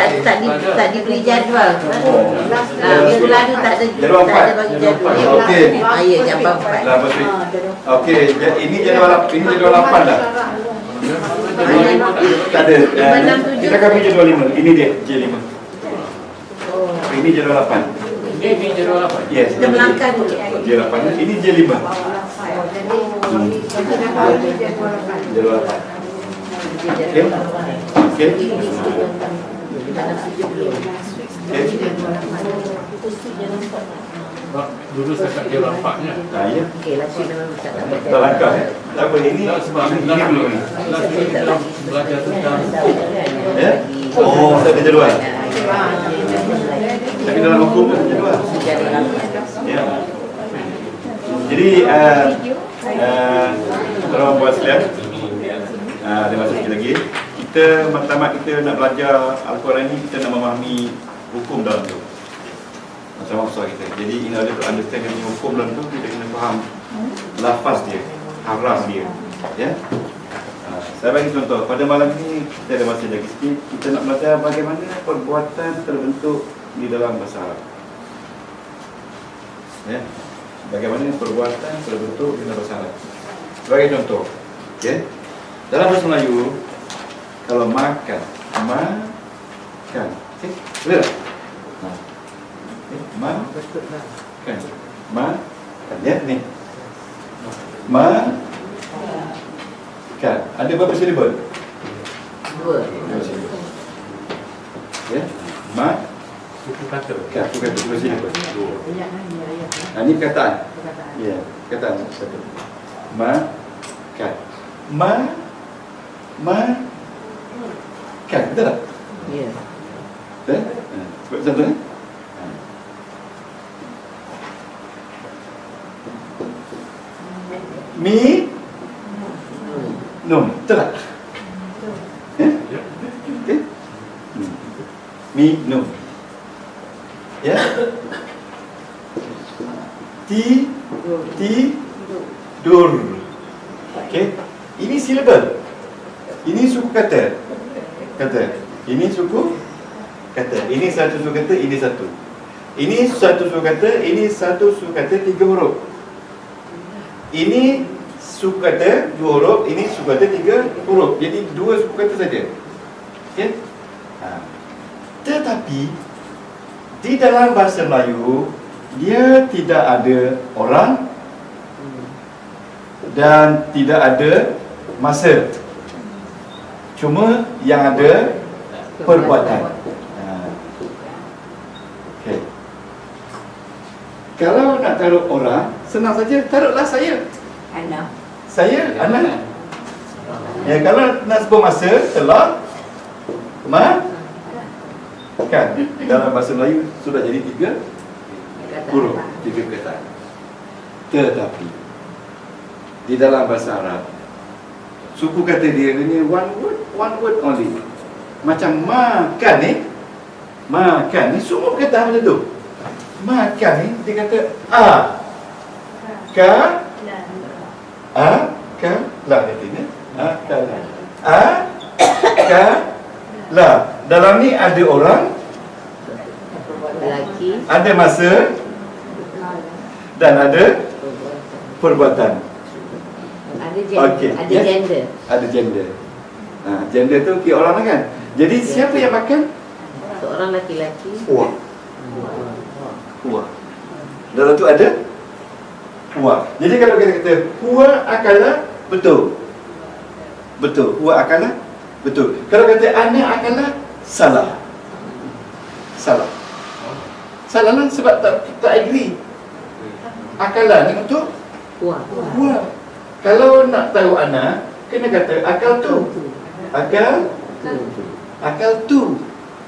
tak diberi jadual. Minggu lalu tak ada Jadual 4. bagi jadual. Okey. Ya, jambang 4. Lepas week. Okey, ini jadual 8 dah. Tak ada. Kita akan bagi jadual 5. Ini dia, J5. Ini jadual 8. Ini jadual apa? Yes. Kita melangkah dulu. J8. Ini J5. Jadual 8. Okey. Okey. Dulu saya kat jadual 4-nya. Ya. Okey, last week memang tak dapat Tak langkah Tak apa, ini Sebab ini belum ni. last week kita belajar tentang Ya? Oh, tak ada jadual. Tapi dalam hukum tu ada jadual. Ya. Jadi kalau buat sekalian, ada masa sikit lagi. Kita maktamat kita nak belajar Al-Quran ni, kita nak memahami hukum dalam tu. Macam besar kita. Jadi in order to understand any hukum dalam tu, kita kena faham lafaz dia, haram dia. Ya. Saya bagi contoh. Pada malam ni kita ada masa lagi sikit. Kita nak belajar bagaimana perbuatan terbentuk di dalam bahasa Arab. Ya. Bagaimana perbuatan terbentuk di dalam bahasa Arab. Sebagai contoh, ya. Dalam bahasa Melayu, kalau makan, okey, boleh tak? Makan, ya ni. Makan. Ada berapa syllable? 2. Ya. Makan. suku kata. Aku kata dua syllable. Ini perkataan. Ya, perkataan satu. Makan. Makan. Betul tak? Ya. Betul? Sebab satu ni. Minum. Betul tak? Okey. Minum. Ya. Tidur. Okey. Ini syllable. Ini suku kata. Ini suku kata. Ini satu suku kata, ini satu. Ini satu suku kata, ini satu suku kata 3 huruf. Ini suku kata 2 huruf, ini suku kata 3 huruf. Jadi 2 suku kata saja. Okey? Tetapi di dalam bahasa Melayu dia tidak ada orang dan tidak ada masa. Cuma yang ada perbuatan. Okey. Kalau nak taruh orang, senang saja, taruhlah saya. Anak. Saya anak. Ya, kalau nak sebut masa, telah makan. Dalam bahasa Melayu sudah jadi 3 huruf, 3 perkataan. Tetapi di dalam bahasa Arab, suku kata dia ni one word only. Macam makan ni, semua perkataan macam tu. Makan ni dia kata lah ni. Lah. Dalam ni ada orang, Lelaki, ada masa dan ada perbuatan. ada gender, Okey, ada yes. gender. Ada gender. Gender tu kira orang lah kan. Jadi siapa yang makan? Seorang laki-laki. Wah. Dalam tu ada huwa. Jadi kalau kita kata huwa akalah, betul. Huwa akalah, betul. Kalau kata ana akalah, salah lah sebab tak agree. Akalah ni untuk Huwa. Kalau nak tahu ana, kena kata akal tu. Akal tu.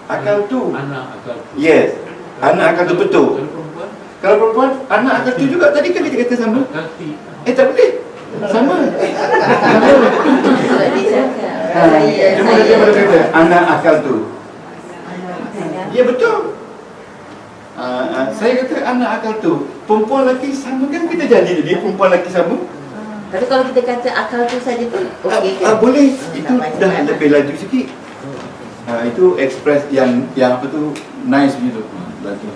Anak akal. Yes. Anak akal tu betul. Kalau perempuan, Kalau perempuan, anak akal tu juga. Tadi kan kita kata sama. akal ti. Tak boleh. Sama. dia cakap. Dia boleh kata anak akal tu. Ya betul. Saya kata anak akal tu. Perempuan lelaki sama kan, kita jadi perempuan lelaki sama. Tapi kalau kita kata akal tu saja tu okey ke? Boleh. Itu dah lebih laju sikit. Itu express yang apa tu, nice gitu. Laju.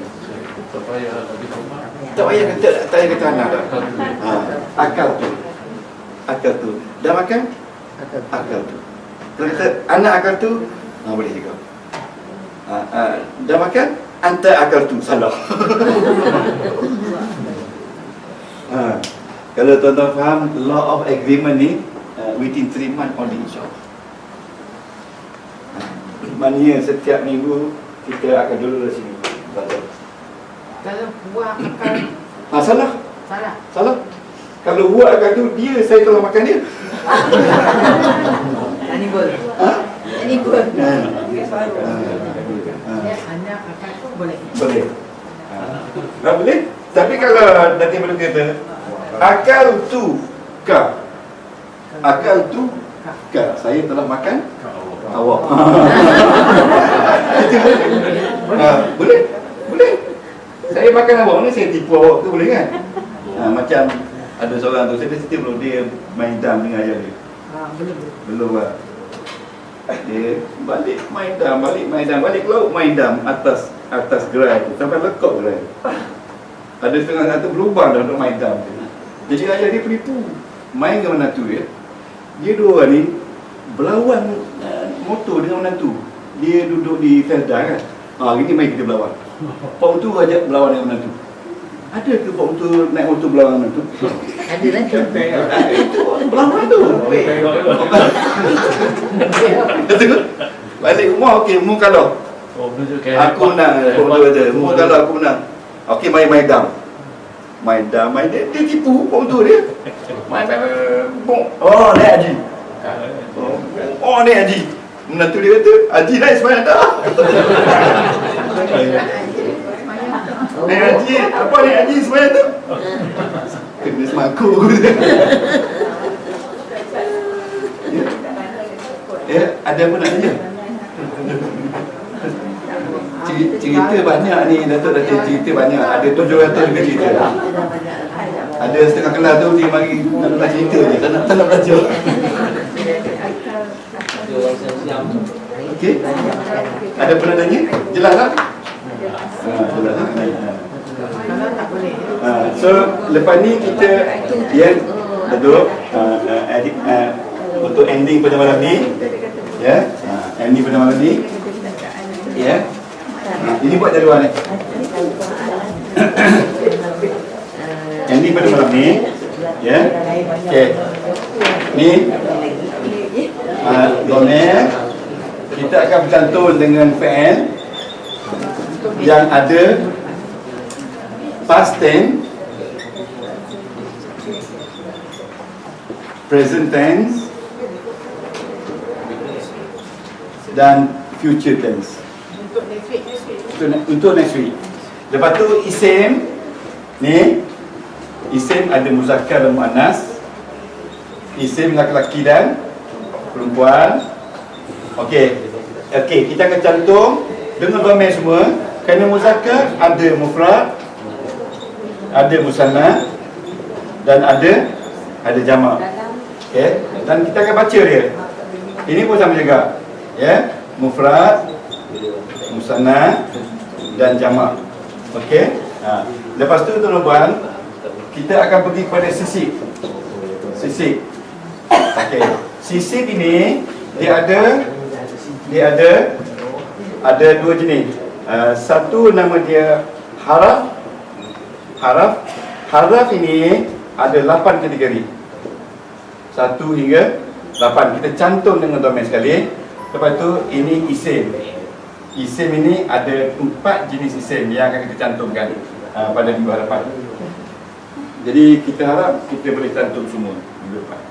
Tak payah lebih rumah. Tak payah kata anak dah. Akal tu. Dah makan? Akal tu. Kalau kata anak akal tu, boleh juga. Dah makan? Hantar akal tu. Salah. Kalau tuan-tuan faham law of agreement ni, within 3 months only, insyaAllah. Maknanya setiap minggu kita akan dulu dari sini. Kalau buah akal Salah. salah. Kalau buat akal tu, saya telah makan dia. Anibal. Anibal. Anak akal tu boleh. Boleh. Boleh. Tapi kalau nanti boleh kata akal tu ka. Saya telah makan awak. Itu boleh. Saya makan awak ni, saya tipu awak tu boleh kan? Macam ada seorang tu, saya cerita belum, dia main dam dengan ayah dia. Belum lah. Dia balik main dam, balik laut main dam atas gerai tu, sampai lekuk gerai. Ada setengah satu berubah dah untuk main dam tu. Jadi ayah dia penipu, main dengan menantu dia. Dia dua orang ni berlawan motor dengan menantu. Dia duduk di Felda kan. Hari ni main kita berlawan. Pak Untu ajak berlawan dengan menantu. Ada ke Pak Untu naik motor berlawan dengan menantu? Ada lah tu. Itu berlawan tu. Betul. Balik rumah, okey, mu kalau aku menang, mu kalau aku menang. Okey, main dam. Dia tipu Pak Untu dia. Main naik haji. Naik haji. Menantu dia kata, haji naik semayang dah. Naik haji, apa naik haji semayang tu? Kena semaku. Ada apa nak tanya? Cerita banyak ni, Datuk cerita banyak. Ada 700 lebih cerita. Ada setengah kelas tu dia mari nak cerita je, tak nak belajar. Okey. Ada pernah tanya? Jelas tak? Jelas tak? Kalau tak boleh. So lepas ni kita duduk untuk ending pada malam ni. Ending pada malam ni. Ini buat jadual ni. Ending pada malam ni. Okey. Ni domain kita akan bercantum dengan fan yang ada past tense, present tense dan future tense. Untuk next week. Lepas tu isim ni, isim ada muzakkar dan muannas, isim laki-laki dan perempuan. Okey, kita akan cantum dengan domain semua. Kerana muzakkar ada mufrad, ada musanna dan ada jamak. Okey, dan kita akan baca dia. Ini pun sama juga. Mufrad, musanna dan jamak. Okey. Lepas tu tuan-tuan, kita akan pergi kepada sisik. Okey. Sisik ini dia ada dua jenis. Satu nama dia haraf. Haraf ini ada 8 kategori. 1 hingga 8. Kita cantum dengan domain sekali. Lepas tu ini isim. Isim ini ada 4 jenis isim yang akan kita cantumkan pada minggu hadapan. Jadi kita harap kita boleh cantum semua minggu depan.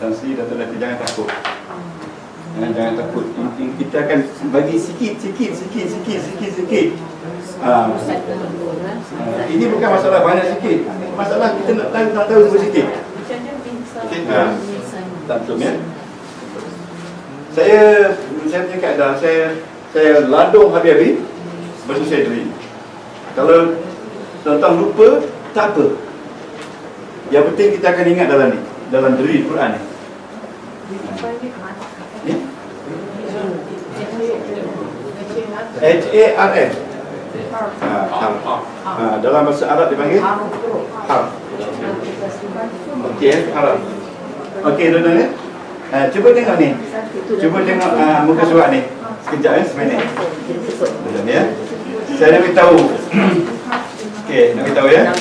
Tan Sri, Datuk Datuk, jangan takut. Jangan takut. Kita akan bagi sikit. Ini bukan masalah banyak sikit. Masalah kita nak tahu semua sikit. Langsung ya. Saya punya keadaan saya ladung habis-habis, lepas tu saya diri. Kalau tuan-tuan lupa, tak apa. Yang penting kita akan ingat dalam diri Quran ni. H-A-R-F. Dalam bahasa Arab dipanggil harf. Okey, harf. Okey, tuan-tuan ya. Cuba tengok ni. Cuba tengok muka surat ni. Sekejap ya, seminit. Sekejap ya. Saya nak beritahu. Okey, nak beritahu ya.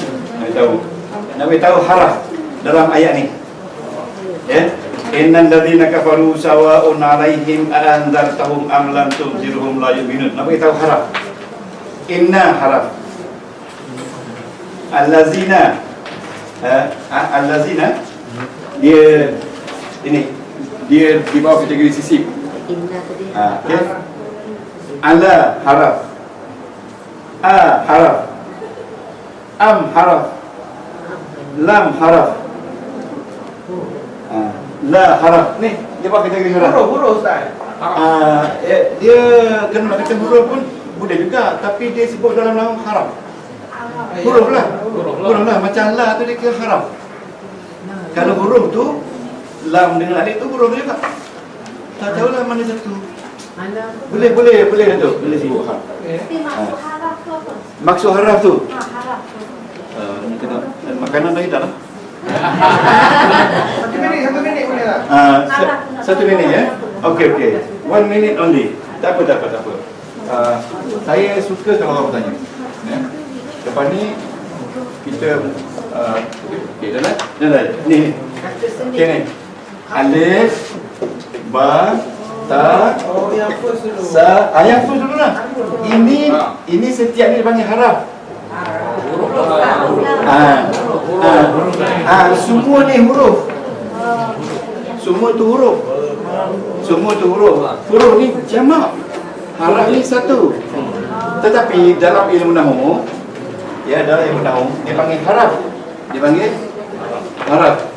Nak beritahu harf dalam ayat ni. Ya. Innal ladzina kafaru sawa'un 'alaihim a'anzartahum am lam tunzirhum la yu'minun. Nak beritahu harf. Inna harf. Allazina. Allazina dia ini dia di bawah kategori sisip. Inna tadi. Okay. Ala harf. A harf. Am harf. Lam harf. La harf. Ni dia bawah kategori harf. Huruf Ustaz. Dia kena nak kata huruf pun boleh juga, tapi dia sebut dalam nama harf. Huruf lah. Macam la tu dia kira harf. Kalau huruf tu lam dengan alif tu huruf juga. Tak tahulah mana satu. Boleh tu. Boleh sebut harf. Maksud haraf tu apa? Maksud harf tu. Haraf tu. Kena makanan lagi tak lah? 1 minit boleh tak? 1 minit ya. Okey. 1 minute only. Tak apa. Saya suka kalau orang bertanya. Ya. Lepas ni kita okey dah. Ni. Okey ni. Alif, ba, ta, Oh, yang first dulu. sa. Yang first dulu lah. Ini setiap ni dipanggil haraf. Semua ni huruf. Semua tu huruf. Huruf ni jamak. Haraf ni satu. Tetapi dalam ilmu nahwu, dia panggil haraf.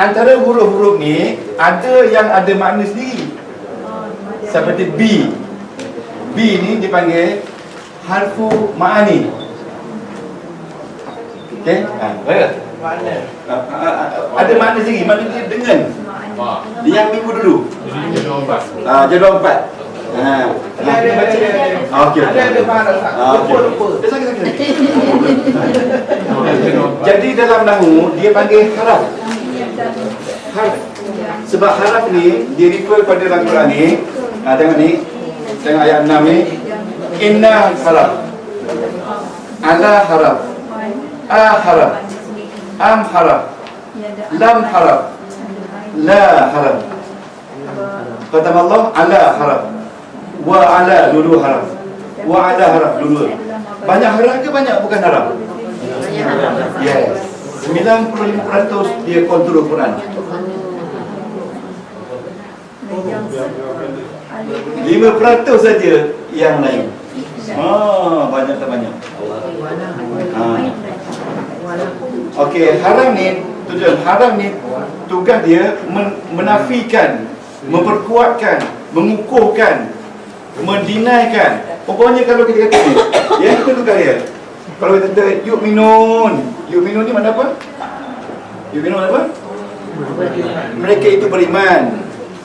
Antara huruf-huruf ni ada yang ada makna sendiri. Seperti B. B ni dipanggil harfu ma'ani. Okey? Mana? Ada makna sendiri, makna dia dengan. Yang minggu dulu. Jadual 4. Ada. Okey. Ada faham Ustaz. Lupa. Sakit. Jadi dalam nahwu dia panggil haraf. Sebab haraf ni dia refer pada dalam Quran ni. Tengok ni. Tengok ayat 6 ni. Inna haraf. Ala haraf. A haraf. Am haraf. Lam haraf. La haraf. Kata Allah ala haraf. Wa ala dulu haraf. Wa ala haraf dulu. Banyak haraf ke banyak bukan haraf? Banyak harap. Yes. 95% dia kontrol Quran. 5% saja yang lain. Banyak tak banyak. Okey, haram ni tugas dia menafikan, memperkuatkan, mengukuhkan, mendinaikan. Pokoknya kalau kita kata ni, yang itu tugas dia. Kalau kita kata yu'minun ni mana apa? Yu'minun mana apa? Mereka itu beriman.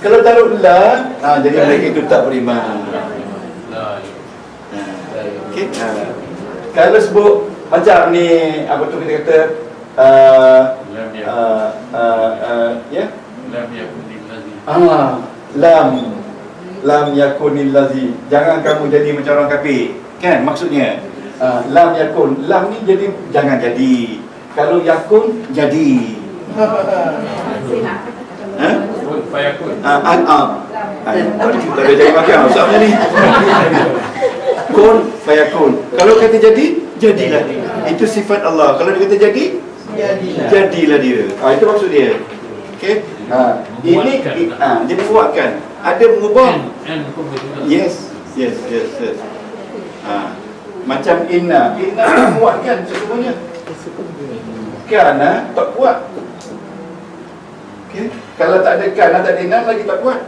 Kalau taruh la, jadi mereka itu tak beriman. Okey. Kalau sebut macam ni, apa tu kita kata ya? Lam yakunil lazi. Jangan kamu jadi macam orang kafir. Kan maksudnya? Lam yakun. Lam ni jadi jangan jadi. Kalau yakun jadi. Fayakun. Tak ada jadi makan usahanya ni. Kun fayakun. Kalau kata jadi, jadilah. Itu sifat Allah. Kalau dia kata jadi, jadilah dia. Itu maksud dia. Okey. Ini dia buatkan. Ada mengubah. Yes. Macam inna buatkan sesungguhnya. Kerana tak buat. Okey. Kalau tak ada kana, tak ada nan lagi tak kuat.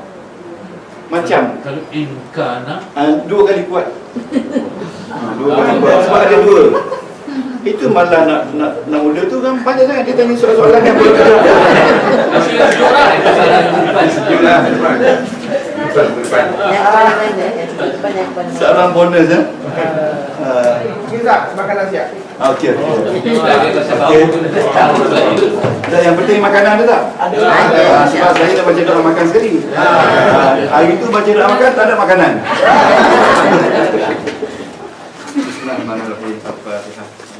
Macam Kalau inkana, 2 kali kuat. Dua kali kuat sebab ada 2. Itu malah nak muda tu kan pandai sangat dia tanya soalan-soalan yang boleh jawab. Salam bonus ya. Kita makanan siap. Okey. Dan yang penting makanan ada tak? Ada. Sebab saya dah baca doa makan sekali. Hari tu baca doa makan tak ada makanan. Bismillahirrahmanirrahim.